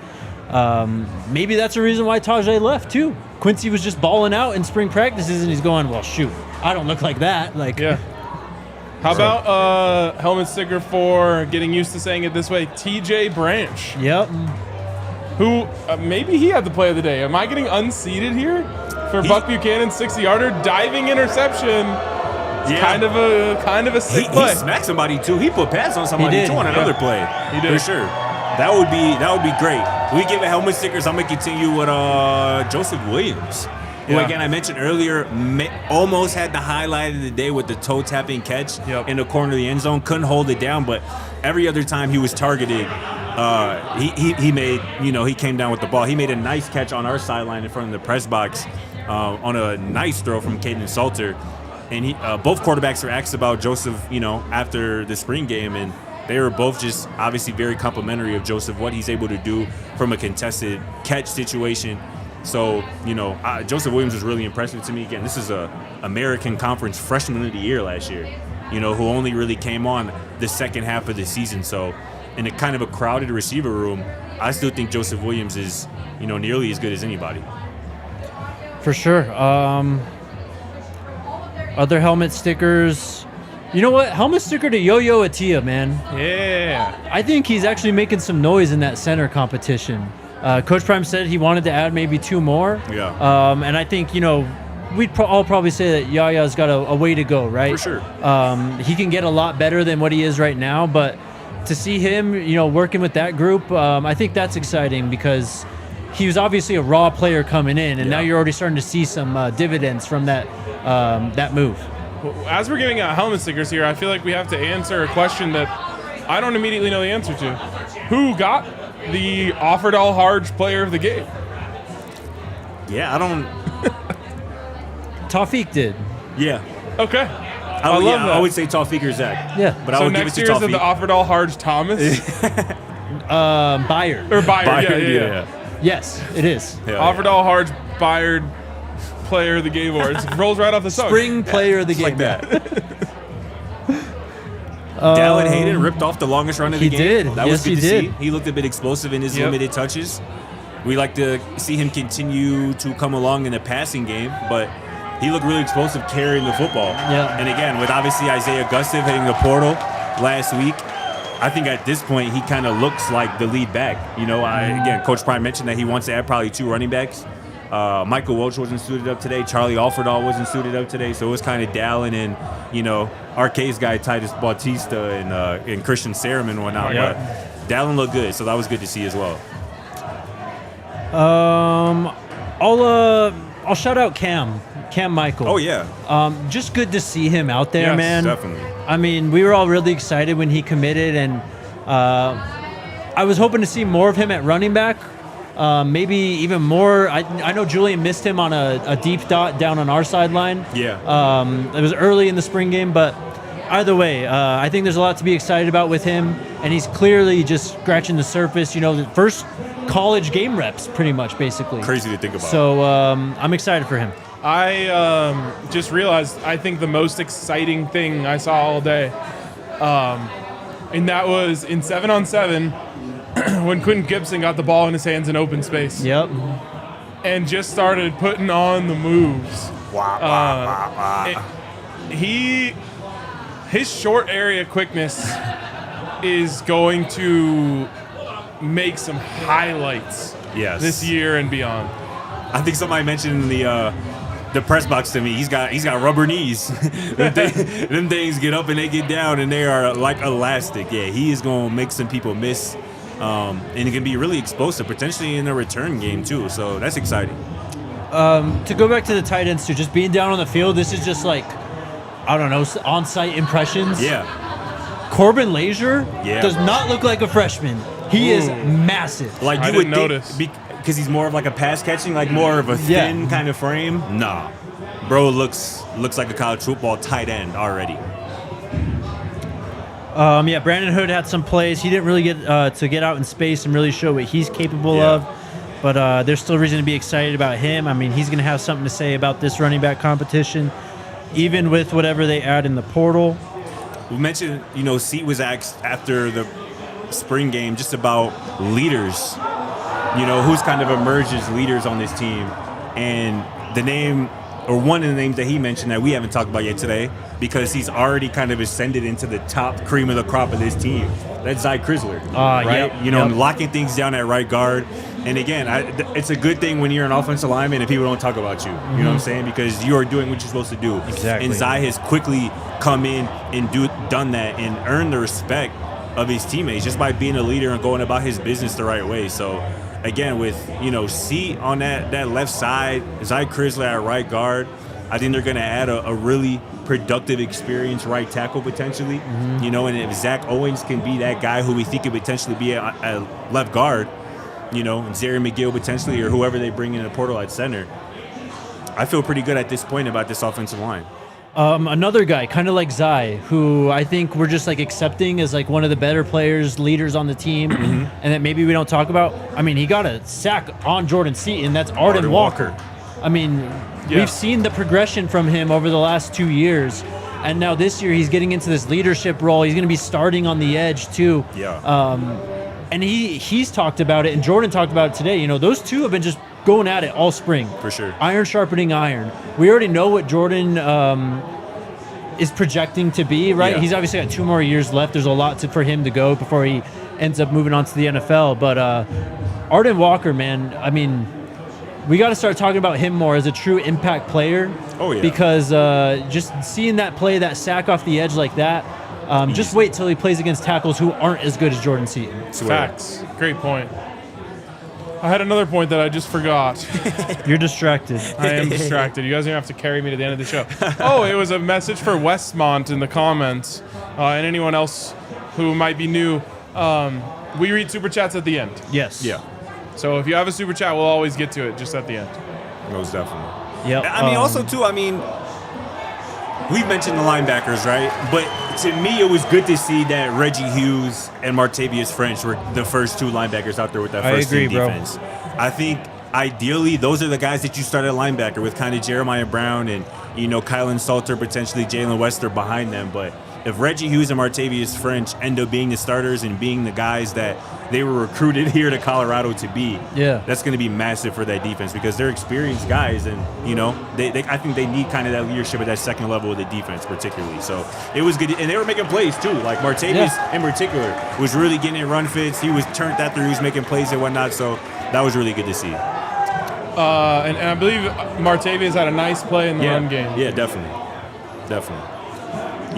maybe that's a reason why Tajay left too. Quincy was just balling out in spring practices, and he's going, well, shoot, I don't look like that. Like, yeah. How about helmet sticker for, getting used to saying it this way, TJ Branch? Yep. Who, maybe he had the play of the day. Am I getting unseated here? For Buck Buchanan's 60-yarder, diving interception. Yeah. Kind of a sick play. He smacked somebody too. He put pads on somebody too on another play. He did. For sure. That would be great. We give it helmet stickers. I'm gonna continue with Joseph Williams, who again I mentioned earlier almost had the highlight of the day with the toe tapping catch in the corner of the end zone. Couldn't hold it down, but every other time he was targeted, he made, he came down with the ball. He made a nice catch on our sideline in front of the press box. On a nice throw from Kaidon Salter. And both quarterbacks were asked about Joseph, after the spring game, and they were both just obviously very complimentary of Joseph, what he's able to do from a contested catch situation. So, Joseph Williams was really impressive to me. Again, this is a American Conference Freshman of the Year last year, who only really came on the second half of the season. So in a kind of a crowded receiver room, I still think Joseph Williams is, nearly as good as anybody. For sure. Other helmet stickers. You know what? Helmet sticker to Yo-Yo Atia, man. Yeah. I think he's actually making some noise in that center competition. Coach Prime said he wanted to add maybe 2 more. Yeah. And I think, we'd all probably say that Yaya's got a way to go, right? For sure. He can get a lot better than what he is right now, but to see him, working with that group, I think that's exciting because he was obviously a raw player coming in, and now you're already starting to see some dividends from that move. As we're giving out helmet stickers here, I feel like we have to answer a question that I don't immediately know the answer to. Who got the Offerdahl Harge Player of the Game? Yeah, I don't. Tawfiq did. Yeah. Okay. I love that. I would say Tawfiq or Zach. Yeah. But I So would give it next to year is it Tawfiq. the Offerdahl Harge Thomas? Bayard. Or Bayard, Bayard, yeah. Yes, it is. Yeah. Offerdahl Harge Bayard Player of the Game award. It rolls right off the tongue. Spring Player of the Game. Like that. Dallin Hayden ripped off the longest run of the He game. did. That Yes, was good he to did. see. He looked a bit explosive in his limited touches. We like to see him continue to come along in the passing game, but he looked really explosive carrying the football. Yeah. And again, with obviously Isaiah Gustav hitting the portal last week, I think at this point he kind of looks like the lead back. Again, Coach Prime mentioned that he wants to add probably 2 running backs. Michael Welch wasn't suited up today. Charlie Offerdahl wasn't suited up today. So it was kind of Dallin and, Arcade's guy Titus Bautista and Christian Sermon and whatnot. Yeah. But Dallin looked good, so that was good to see as well. I'll shout out Cam Michael. Oh, yeah. Just good to see him out there, Yes, man. definitely. I mean, we were all really excited when he committed, and I was hoping to see more of him at running back. Maybe even more. I know Julian missed him on a deep dot down on our sideline. Yeah. It was early in the spring game, but either way, I think there's a lot to be excited about with him, and he's clearly just scratching the surface. The first college game reps, pretty much, basically. Crazy to think about. So I'm excited for him. I just realized I think the most exciting thing I saw all day, and that was in 7-on-7 when Quentin Gibson got the ball in his hands in open space. Yep. And just started putting on the moves. His short area quickness is going to make some highlights this year and beyond. I think somebody mentioned in the press box to me, he's got rubber knees. them things get up and they get down and they are like elastic. Yeah, he is going to make some people miss. And it can be really explosive, potentially in a return game too. So that's exciting. To go back to the tight ends too, just being down on the field, this is just like, I don't know, on-site impressions. Yeah. Corbin Lazier Yeah, does bro. not look like a freshman. He is massive. Like I you would didn't notice. think, because he's more of like a pass catching, like more of a thin kind of frame. Nah, bro looks like a college football tight end already. Brandon Hood had some plays. He didn't really get to get out in space and really show what he's capable of. But there's still reason to be excited about him. I mean, he's going to have something to say about this running back competition, even with whatever they add in the portal. We mentioned, Seat was asked after the spring game just about leaders, who's kind of emerged as leaders on this team. And the name, or one of the names that he mentioned that we haven't talked about yet today, because he's already kind of ascended into the top cream of the crop of this team. That's Zy Crisler, right? Yep. Locking things down at right guard. And again, it's a good thing when you're an offensive lineman and people don't talk about you. You know what I'm saying? Because you are doing what you're supposed to do. Exactly. And Zy has quickly come in and done that and earned the respect of his teammates just by being a leader and going about his business the right way. So, again, with, Seat on that left side, Zy Crisler at right guard, I think they're going to add a really productive, experienced right tackle potentially. And if Zach Owens can be that guy who we think could potentially be a left guard, and Zary McGill potentially, or whoever they bring in the portal at center, I feel pretty good at this point about this offensive line. Another guy, kind of like Zy, who I think we're just like accepting as like one of the better players, leaders on the team, and that maybe we don't talk about. I mean, he got a sack on Jordan Seaton. That's Arden Walker. I mean, we've seen the progression from him over the last 2 years, and now this year he's getting into this leadership role. He's going to be starting on the edge too. And he's talked about it, and Jordan talked about it today. Those two have been just going at it all spring. For sure. Iron sharpening iron. We already know what Jordan is projecting to be, right? Yeah. He's obviously got 2 more years left. There's a lot for him to go before he ends up moving on to the NFL. But Arden Walker, man, I mean, we got to start talking about him more as a true impact player. Oh, yeah. Because just seeing that play, that sack off the edge like that, just wait till he plays against tackles who aren't as good as Jordan Seaton. Facts. Great point. I had another point that I just forgot. You're distracted. I am distracted. You guys are going to have to carry me to the end of the show. Oh, it was a message for Westmont in the comments, and anyone else who might be new. We read Super Chats at the end. Yes. Yeah. So if you have a Super Chat, we'll always get to it just at the end. Most definitely. Yep. I mean, also, too, we've mentioned the linebackers, right? But to me, it was good to see that Reggie Hughes and Martavius French were the first 2 linebackers out there with that first team defense. I think ideally those are the guys that you start at linebacker with, kind of Jeremiah Brown and, Kylan Salter, potentially Jalen Wester behind them. But if Reggie Hughes and Martavius French end up being the starters and being the guys that they were recruited here to Colorado to be, that's going to be massive for that defense because they're experienced guys, and I think they need kind of that leadership at that second level of the defense particularly. So it was good, and they were making plays too. Like Martavius in particular was really getting in run fits. He was turned after he was making plays and whatnot. So that was really good to see. And I believe Martavius had a nice play in the run game. Yeah, definitely.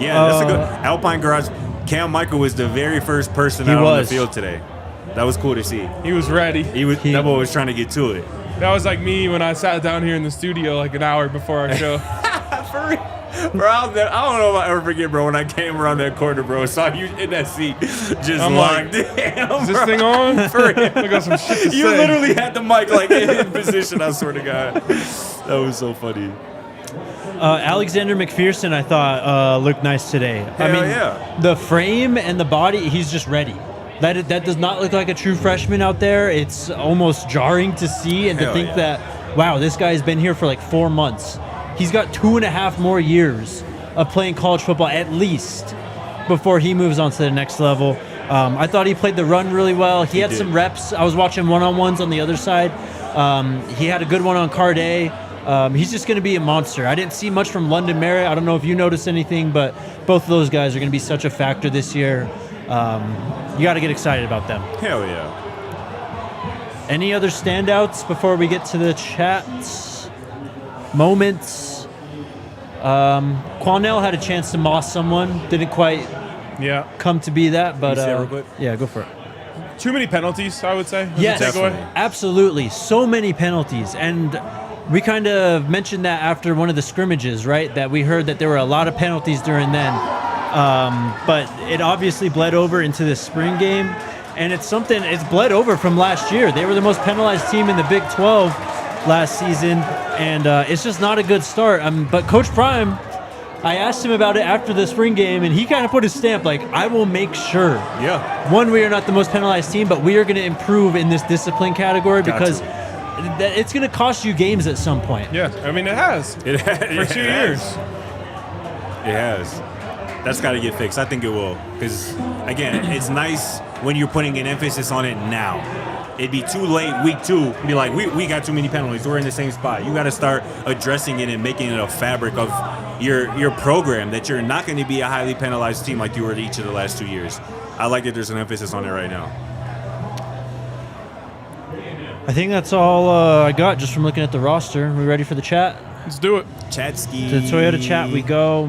Yeah, that's a good Alpine Garage. Cam Michael was the very first person out on the field today. That was cool to see. He was ready. That boy was trying to get to it. That was like me when I sat down here in the studio like an hour before our show. For real. Bro, I don't know if I'll ever forget, bro, when I came around that corner, bro, saw you in that seat just I'm locked. Like, damn, is this thing on? For real. I got some shit to You say. literally had the mic like in position, I swear to God. That was so funny. Alexander McPherson, I thought, looked nice today. The frame and the body, he's just ready. That does not look like a true freshman out there. It's almost jarring to see and to think that, wow, this guy's been here for like 4 months. He's got 2.5 more years of playing college football at least before he moves on to the next level. I thought he played the run really well. He had some reps. I was watching one-on-ones on the other side. He had a good one on Carday. He's just going to be a monster. I didn't see much from London Merritt. I don't know if you noticed anything, but both of those guys are going to be such a factor this year. You got to get excited about them. Hell yeah. Any other standouts before we get to the chats? Moments? Quanell had a chance to moss someone. Didn't quite come to be that, but yeah, go for it. Too many penalties, I would say. Yes, absolutely. So many penalties. And we kind of mentioned that after one of the scrimmages, right? That we heard that there were a lot of penalties during then. But it obviously bled over into this spring game. And it's bled over from last year. They were the most penalized team in the Big 12 last season. And it's just not a good start. But Coach Prime, I asked him about it after the spring game, and he kind of put his stamp like, I will make sure. Yeah. One, we are not the most penalized team, but we are going to improve in this discipline category because it's going to cost you games at some point. Yeah, I mean, it has. For 2 years. It has. That's got to get fixed. I think it will. Because, again, it's nice when you're putting an emphasis on it now. It'd be too late week 2 to be like, we got too many penalties. We're in the same spot. You got to start addressing it and making it a fabric of your program that you're not going to be a highly penalized team like you were each of the last 2 years. I like that there's an emphasis on it right now. I think that's all I got just from looking at the roster. Are we ready for the chat? Let's do it. Chatsky. To the Toyota chat we go.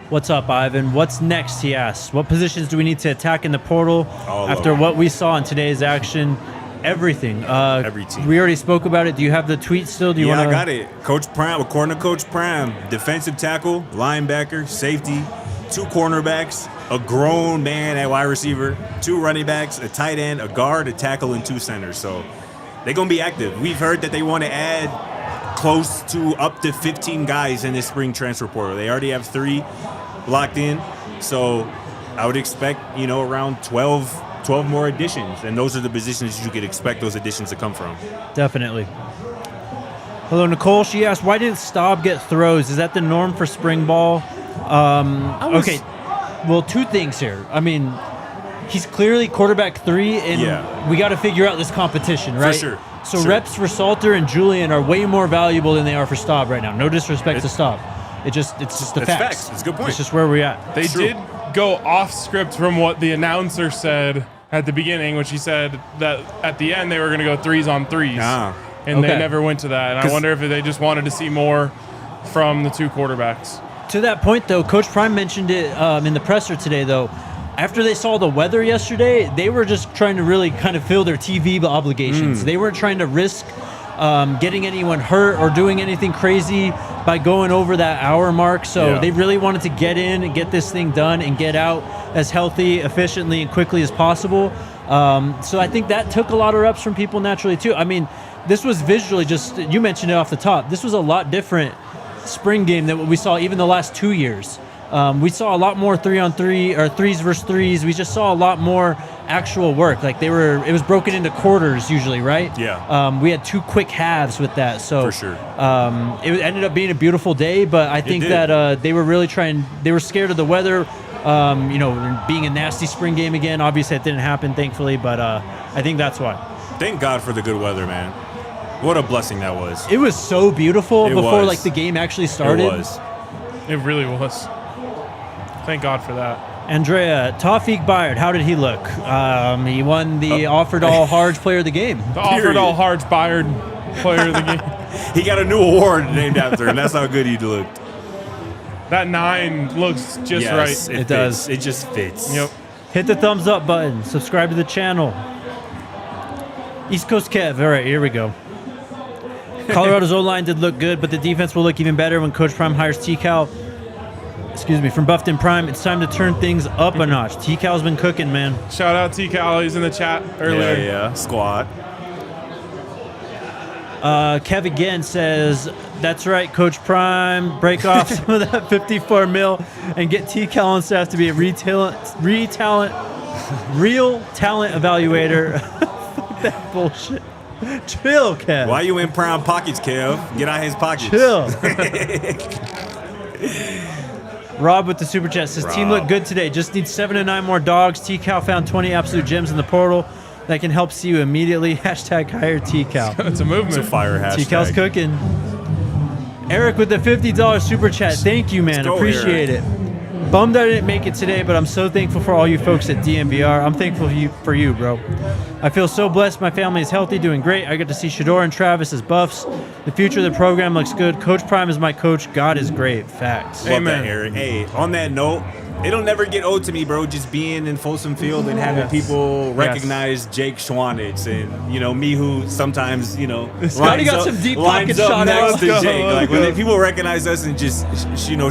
What's up, Ivan? What's next, he asks. What positions do we need to attack in the portal after what we saw in today's action? Everything. Every team. We already spoke about it. Do you have the tweet still? Do you want I got it. Coach Prime, according to Coach Prime, defensive tackle, linebacker, safety, 2 cornerbacks, a grown man at wide receiver, 2 running backs, a tight end, a guard, a tackle, and 2 centers. So they're going to be active. We've heard that they want to add close to up to 15 guys in this spring transfer portal. They already have 3 locked in. So I would expect, around 12 more additions. And those are the positions you could expect those additions to come from. Definitely. Hello, Nicole. She asked, why didn't Staub get throws? Is that the norm for spring ball? Okay. Well, 2 things here. I mean, he's clearly quarterback 3, and we got to figure out this competition, right? For sure. So reps for Salter and Julian are way more valuable than they are for Staub right now. No disrespect to Staub. It's just the facts. It's a good point. It's just where we're at. They did go off script from what the announcer said at the beginning, which he said that at the end they were going to go 3s on 3s. And they never went to that. And I wonder if they just wanted to see more from the 2 quarterbacks. To that point, though, Coach Prime mentioned it in the presser today, though. After they saw the weather yesterday, they were just trying to really kind of fill their TV obligations. They weren't trying to risk getting anyone hurt or doing anything crazy by going over that hour mark. So they really wanted to get in and get this thing done and get out as healthy, efficiently, and quickly as possible. So I think that took a lot of reps from people naturally, too. I mean, this was visually just, you mentioned it off the top, this was a lot different spring game than what we saw even the last 2 years. We saw a lot more 3-on-3 or 3s versus 3s. We just saw a lot more actual work. Like it was broken into quarters usually, right? Yeah. We had 2 quick halves with that. So for sure. It ended up being a beautiful day, but I think that they were really they were scared of the weather, being a nasty spring game again. Obviously that didn't happen, thankfully, but I think that's why. Thank God for the good weather, man. What a blessing that was. It was so beautiful before the game actually started. It was. It really was. Thank God for that. Andrea, Tawfiq Bayard, how did he look? He won the Offered All Harge Player of the Game. The Offered All Harge Bayard Player of the Game. He got a new award named after him. That's how good he looked. That 9 looks just right. It does. It just fits. Yep. Hit the thumbs up button. Subscribe to the channel. East Coast Kev. All right, here we go. Colorado's O-line did look good, but the defense will look even better when Coach Prime hires T-Cal. From Buffton Prime. It's time to turn things up a notch. T-Cal's been cooking, man. Shout out T-Cal. He's in the chat earlier. Yeah. Squad. Kev again says, that's right, Coach Prime. Break off some of that 54 mil and get T-Cal on staff to be a real talent evaluator. Fuck that bullshit. Chill, Kev. Why you in Prime pockets, Kev? Get out his pockets. Chill. Rob with the super chat says, team looked good today. Just need 7 to 9 more dogs. T-Cal found 20 absolute gems in the portal that can help see you immediately. Hashtag hire T-Cal. It's a movement. It's a fire hashtag. T-Cal's cooking. Eric with the $50 super chat. Thank you, man. Appreciate it. Bummed I didn't make it today, but I'm so thankful for all you folks at DNVR. I'm thankful for you, bro. I feel so blessed. My family is healthy, doing great. I get to see Shedeur and Travis as buffs. The future of the program looks good. Coach Prime is my coach. God is great. Facts. Love that, Eric. Hey, on that note, it'll never get old to me, bro. Just being in Folsom Field and having people recognize Jake Schwanitz and me who sometimes Scotty got some deep pocket shot next out. to Jake. Like when people recognize us and just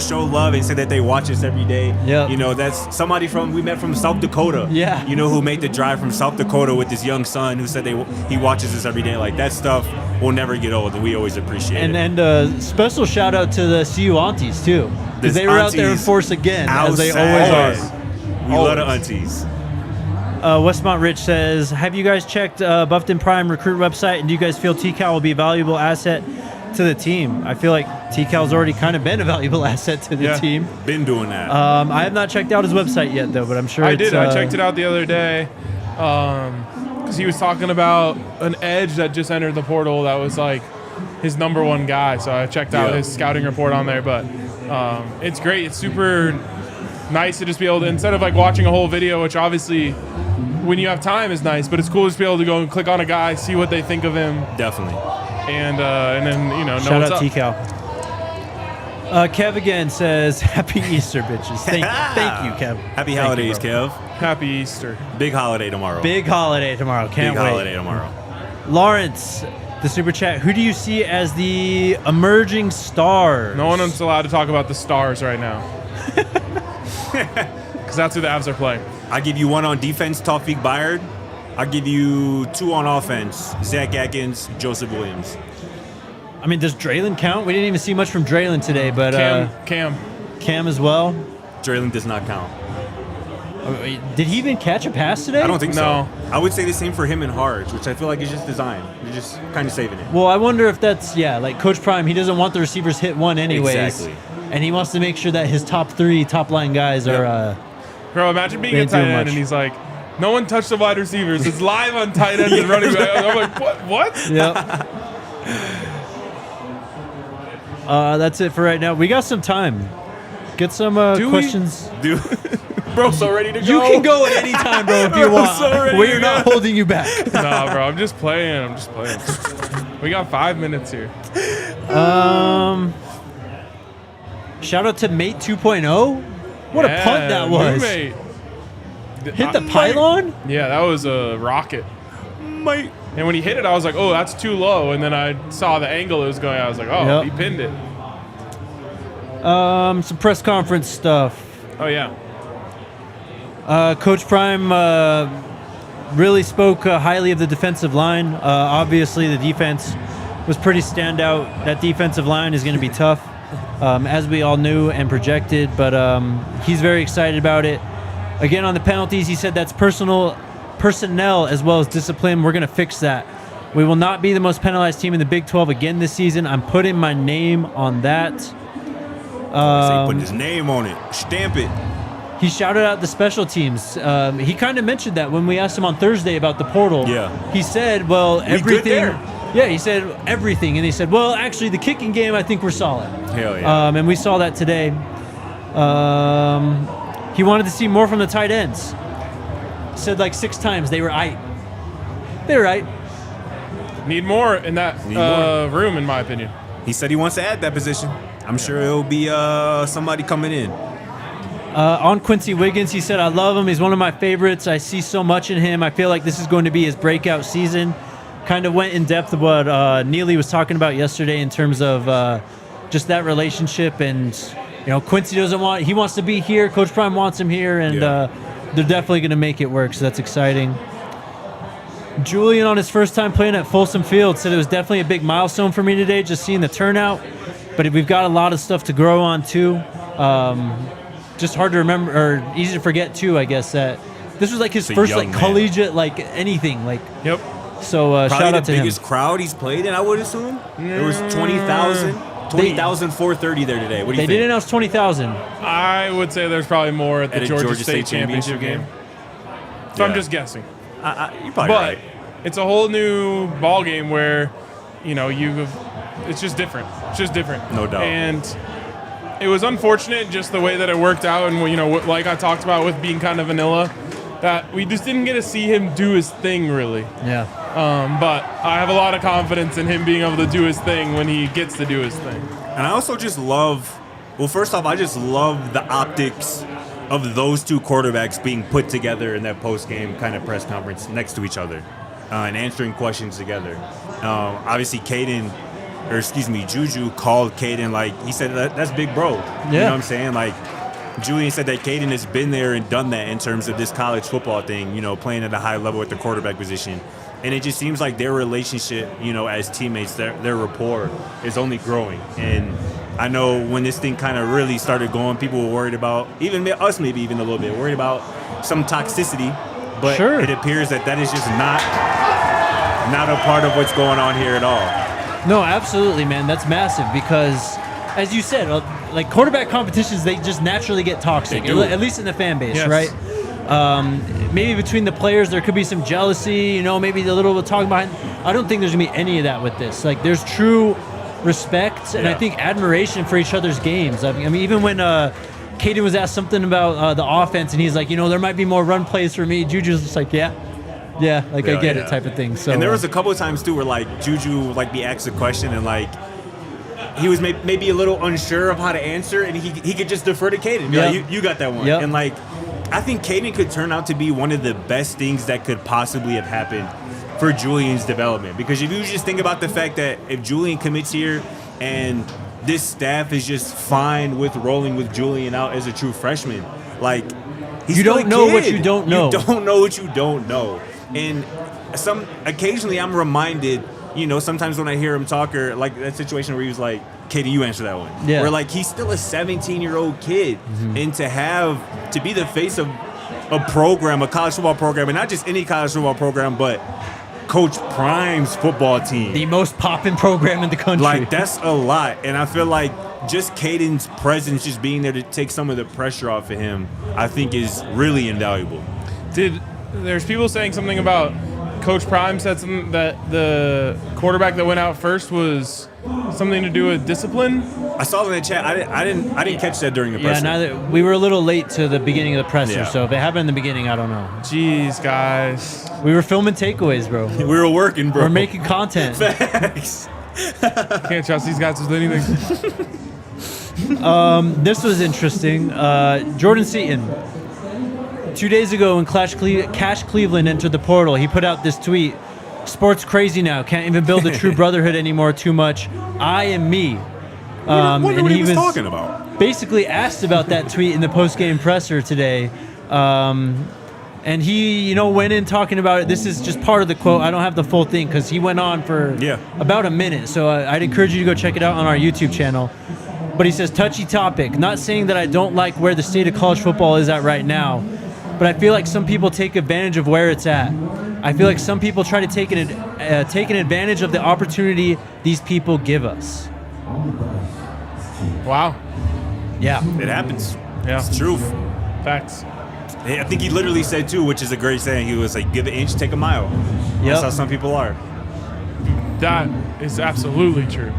show love and say that they watch us every day. Yeah. That's somebody we met from South Dakota. Yeah. Who made the drive from South Dakota with his young son who said he watches us every day. Like that stuff will never get old, and we always appreciate it. And special shout out to the CU aunties too, because they were out there in force again, as they always are. We love the aunties. Westmont Rich says, have you guys checked Buffton Prime recruit website, and do you guys feel TCal will be a valuable asset to the team? I feel like TCal's already kind of been a valuable asset to the team. Been doing that. I have not checked out his website yet, though, but I'm sure I did. I checked it out the other day because he was talking about an edge that just entered the portal that was like his number one guy. So I checked out his scouting report on there, but it's great. It's super nice to just be able to, instead of like watching a whole video, which obviously when you have time is nice, but it's cool just to be able to go and click on a guy, see what they think of him. Definitely. And then, know shout what's out up. TCal. Kev again says, happy Easter, bitches. Thank you, Kev. Happy holidays, Kev. Happy Easter. Big holiday tomorrow. Big holiday tomorrow. Can't wait. Big holiday tomorrow. Lawrence, the super chat. Who do you see as the emerging stars? No one's allowed to talk about the stars right now. Because that's who the Avs are playing. I give you one on defense, Tawfiq Bayard. I'll give you two on offense, Zach Atkins, Joseph Williams. I mean, does Draylon count? We didn't even see much from Draylon today, but Cam as well. Draylon does not count. Did he even catch a pass today? I don't think No. so. I would say the same for him and Harge, which I feel like is just design. You're just kind of saving it. Well, I wonder if that's, like Coach Prime, he doesn't want the receivers hit one anyways. Exactly. And he wants to make sure that his top line guys are... Bro, imagine being a ain't tight doing end much. and he's like, no one touched the wide receivers. It's live on tight ends and running back. I'm like, what? Yep. That's it for right now. We got some time. Get some questions. Bro, so ready to go. You can go at any time, bro, if you want. so ready We're to not go. holding you back. Nah, bro, I'm just playing. We got 5 minutes here. Shout out to Mate 2.0. What a punt that was. Roommate. Hit the pylon? Yeah, that was a rocket. Mate. And when he hit it, I was like, oh, that's too low. And then I saw the angle it was going. I was like, oh, Yep. he pinned it. Some press conference stuff. Oh, yeah. Coach Prime really spoke highly of the defensive line. Obviously, the defense was pretty standout. That defensive line is going to be tough, as we all knew and projected, but he's very excited about it. Again, on the penalties, he said that's personnel as well as discipline. We're going to fix that. We will not be the most penalized team in the Big 12 again this season. I'm putting my name on that. So he put his name on it. Stamp it. He shouted out the special teams. He kind of mentioned that when we asked him on Thursday about the portal. Yeah. He said, well, everything. good there. Yeah, he said everything. And he said, well, actually, the kicking game, I think we're solid. Hell yeah. And we saw that today. He wanted to see more from the tight ends. Said like 6 times they were aight. They were aight. Need more in that room, in my opinion. He said he wants to add that position. I'm sure it'll be somebody coming in. On Quincy Wiggins, he said, I love him. He's one of my favorites. I see so much in him. I feel like this is going to be his breakout season. Kind of went in depth of what Neely was talking about yesterday in terms of just that relationship. And, Quincy he wants to be here. Coach Prime wants him here. And they're definitely going to make it work. So that's exciting. Julian, on his first time playing at Folsom Field, said it was definitely a big milestone for me today, just seeing the turnout. But we've got a lot of stuff to grow on, too. Just hard to remember, or easy to forget, too, I guess, that this was like his first collegiate, anything. Yep. So shout out to him. Probably the biggest crowd he's played in, I would assume. There was 20,000. 20,430 there today. What do you think? They did announce 20,000. I would say there's probably more at the Georgia State Championship game. So I'm just guessing. You're probably But right. it's a whole new ball game where, it's just different. It's just different. No doubt. And it was unfortunate just the way that it worked out, and like I talked about with being kind of vanilla, that we just didn't get to see him do his thing really. Yeah. But I have a lot of confidence in him being able to do his thing when he gets to do his thing. And I also just love, first off, I just love the optics of those two quarterbacks being put together in that post-game kind of press conference next to each other and answering questions together. Obviously, Juju called Kaidon, like, he said, that's big bro. Yeah. You know what I'm saying? Like, Julian said that Kaidon has been there and done that in terms of this college football thing, you know, playing at a high level at the quarterback position. And it just seems like their relationship, you know, as teammates, their rapport is only growing. And I know when this thing kind of really started going, people were worried about, even us maybe even a little bit, worried about some toxicity. But Sure. it appears that is just not a part of what's going on here at all. No, absolutely, man. That's massive because, as you said, like quarterback competitions, they just naturally get toxic, They do. at least in the fan base, Yes. right? Maybe between the players, there could be some jealousy, you know, maybe a little bit of talking behind. I don't think there's going to be any of that with this. Like, there's true respect and I Yeah. think admiration for each other's games. I mean, even when Kaidon was asked something about the offense, and he's like, you know, there might be more run plays for me. Juju's just like, yeah, like I get it, type of thing. So, and there was a couple of times too where like Juju like be asked a question and like he was maybe a little unsure of how to answer, and he could just defer to Kaidon. Be Yep. like, you got that one. Yep. And like, I think Kaidon could turn out to be one of the best things that could possibly have happened for Julian's development. Because if you just think about the fact that if Julian commits here and this staff is just fine with rolling with Julian out as a true freshman, like, he's You still don't a know what kid. you don't know. You don't know what you don't know. And occasionally I'm reminded, you know, sometimes when I hear him talk, or like that situation where he was like, Kaidon, you answer that one. Yeah. Where like he's still a 17-year-old kid, and to be the face of a program, a college football program, and not just any college football program, but Coach Prime's football team. the most poppin' program in the country. Like, that's a lot. And I feel like just Caden's presence, just being there to take some of the pressure off of him, I think is really invaluable. There's people saying something about Coach Prime said something that the quarterback that went out first was something to do with discipline. I saw it in the chat. I didn't catch that during the Yeah, presser. we were a little late to the beginning of the presser, Yeah. so if it happened in the beginning, I don't know. Jeez, guys. We were filming takeaways, bro. We were working, bro. We're making content. Facts. Can't trust these guys with anything. This was interesting. Jordan Seaton. 2 days ago, when Cash Cleveland entered the portal, he put out this tweet: "Sports crazy now. Can't even build a true brotherhood anymore. Too much. I am me." Wonder and what he he was was talking about. basically asked about that tweet in the post-game presser today. And he, you know, went in talking about it. This is just part of the quote. I don't have the full thing because he went on for about a minute. So I'd encourage you to go check it out on our YouTube channel. But he says, touchy topic. Not saying that I don't like where the state of college football is at right now, but I feel like some people take advantage of where it's at. I feel like some people try to take an advantage of the opportunity these people give us. Wow. Yeah. It happens. Yeah. It's truth. Facts. I think he literally said, too, which is a great saying. He was like, give an inch, take a mile. Yep. That's how some people are. That is absolutely true.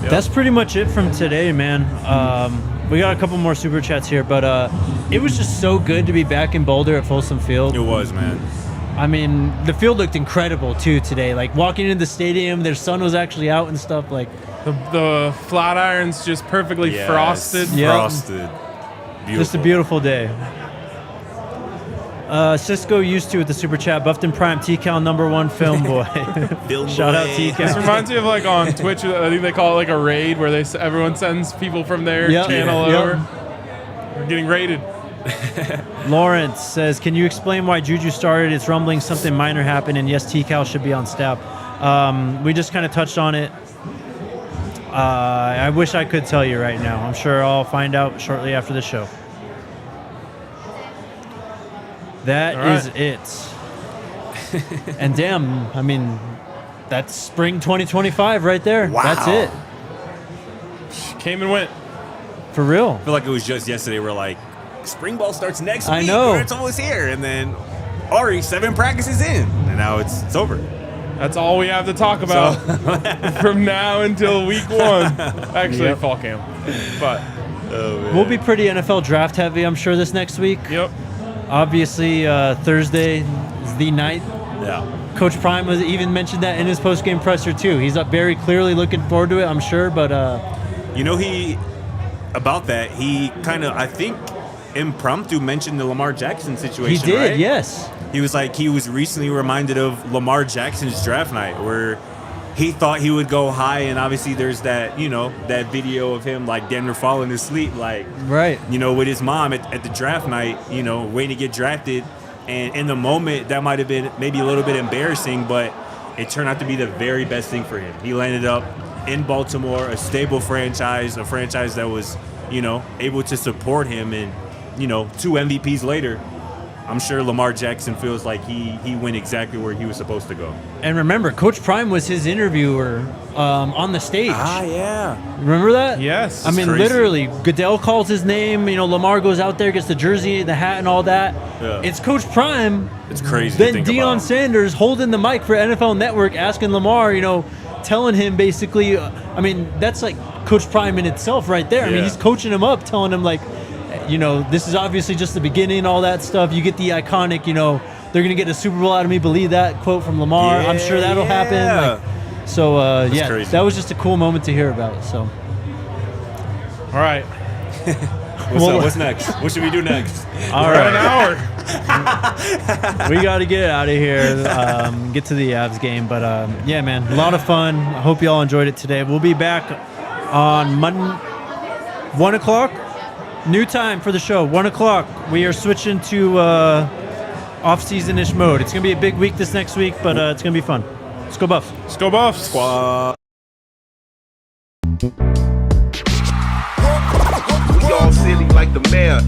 Yep. That's pretty much it from today, man. We got a couple more super chats here, but it was just so good to be back in Boulder at Folsom Field. It was, man. I mean, the field looked incredible too today. Like walking into the stadium, their sun was actually out and stuff. Like The flat irons just perfectly Yes, frosted. Yep. Frosted. Beautiful. just a beautiful day. Cisco used to with the super chat. Buffton Prime, T-Cal #1 film boy. Film Shout out boy. T-Cal. This reminds me of like on Twitch. I think they call it like a raid where everyone sends people from their Yep. channel Yep. over. We're getting raided. Lawrence says, can you explain why Juju started? It's rumbling something minor happened, and yes, T-Cal should be on staff. We just kind of touched on it. I wish I could tell you right now. I'm sure I'll find out shortly after the show. That All right. is it. And damn, I mean, that's spring 2025 right there. Wow. That's it. Came and went. For real. I feel like it was just yesterday. We're like, spring ball starts next week. I know. It's almost here. And then already 7 practices in. And now it's over. That's all we have to talk about from now until week 1. Actually, Yep. fall camp. But We'll be pretty NFL draft heavy, I'm sure, this next week. yep. Obviously, Thursday is the night. Yeah. Coach Prime was even mentioned that in his post-game presser too. He's up very clearly looking forward to it, I'm sure. But You know, he about that, he kind of, I think, impromptu mentioned the Lamar Jackson situation. He did, right? yes. He was like, he was recently reminded of Lamar Jackson's draft night where he thought he would go high, and obviously there's that, you know, that video of him like damn near falling asleep, like, right, you know, with his mom at the draft night, you know, waiting to get drafted. And in the moment, that might have been maybe a little bit embarrassing, but it turned out to be the very best thing for him. He landed up in Baltimore, a stable franchise, a franchise that was, you know, able to support him. And, you know, 2 MVPs later, I'm sure Lamar Jackson feels like he went exactly where he was supposed to go. And remember, Coach Prime was his interviewer on the stage. Ah, yeah. Remember that? Yes. I mean, crazy. literally, Goodell calls his name. You know, Lamar goes out there, gets the jersey, the hat, and all that. Yeah. It's Coach Prime. It's crazy to Then think Deion about. Sanders holding the mic for NFL Network, asking Lamar, you know, telling him basically, I mean, that's like Coach Prime in itself right there. I mean, Yeah. he's coaching him up, telling him, like, you know, this is obviously just the beginning, all that stuff. You get the iconic, you know, they're going to get a Super Bowl out of me, believe that quote from Lamar. I'm sure that'll happen. Like, so, yeah, crazy. that was just a cool moment to hear about. So, All right. What's next? What should we do next? all We're at right. an hour. We got to get out of here, get to the Avs game. But, yeah, man, a lot of fun. I hope you all enjoyed it today. We'll be back on Monday, 1 o'clock. New time for the show, 1 o'clock. We are switching to off-season-ish mode. It's going to be a big week this next week, but it's going to be fun. Let's go Buffs. Let's go Buffs. Squad. We all silly like the mayor.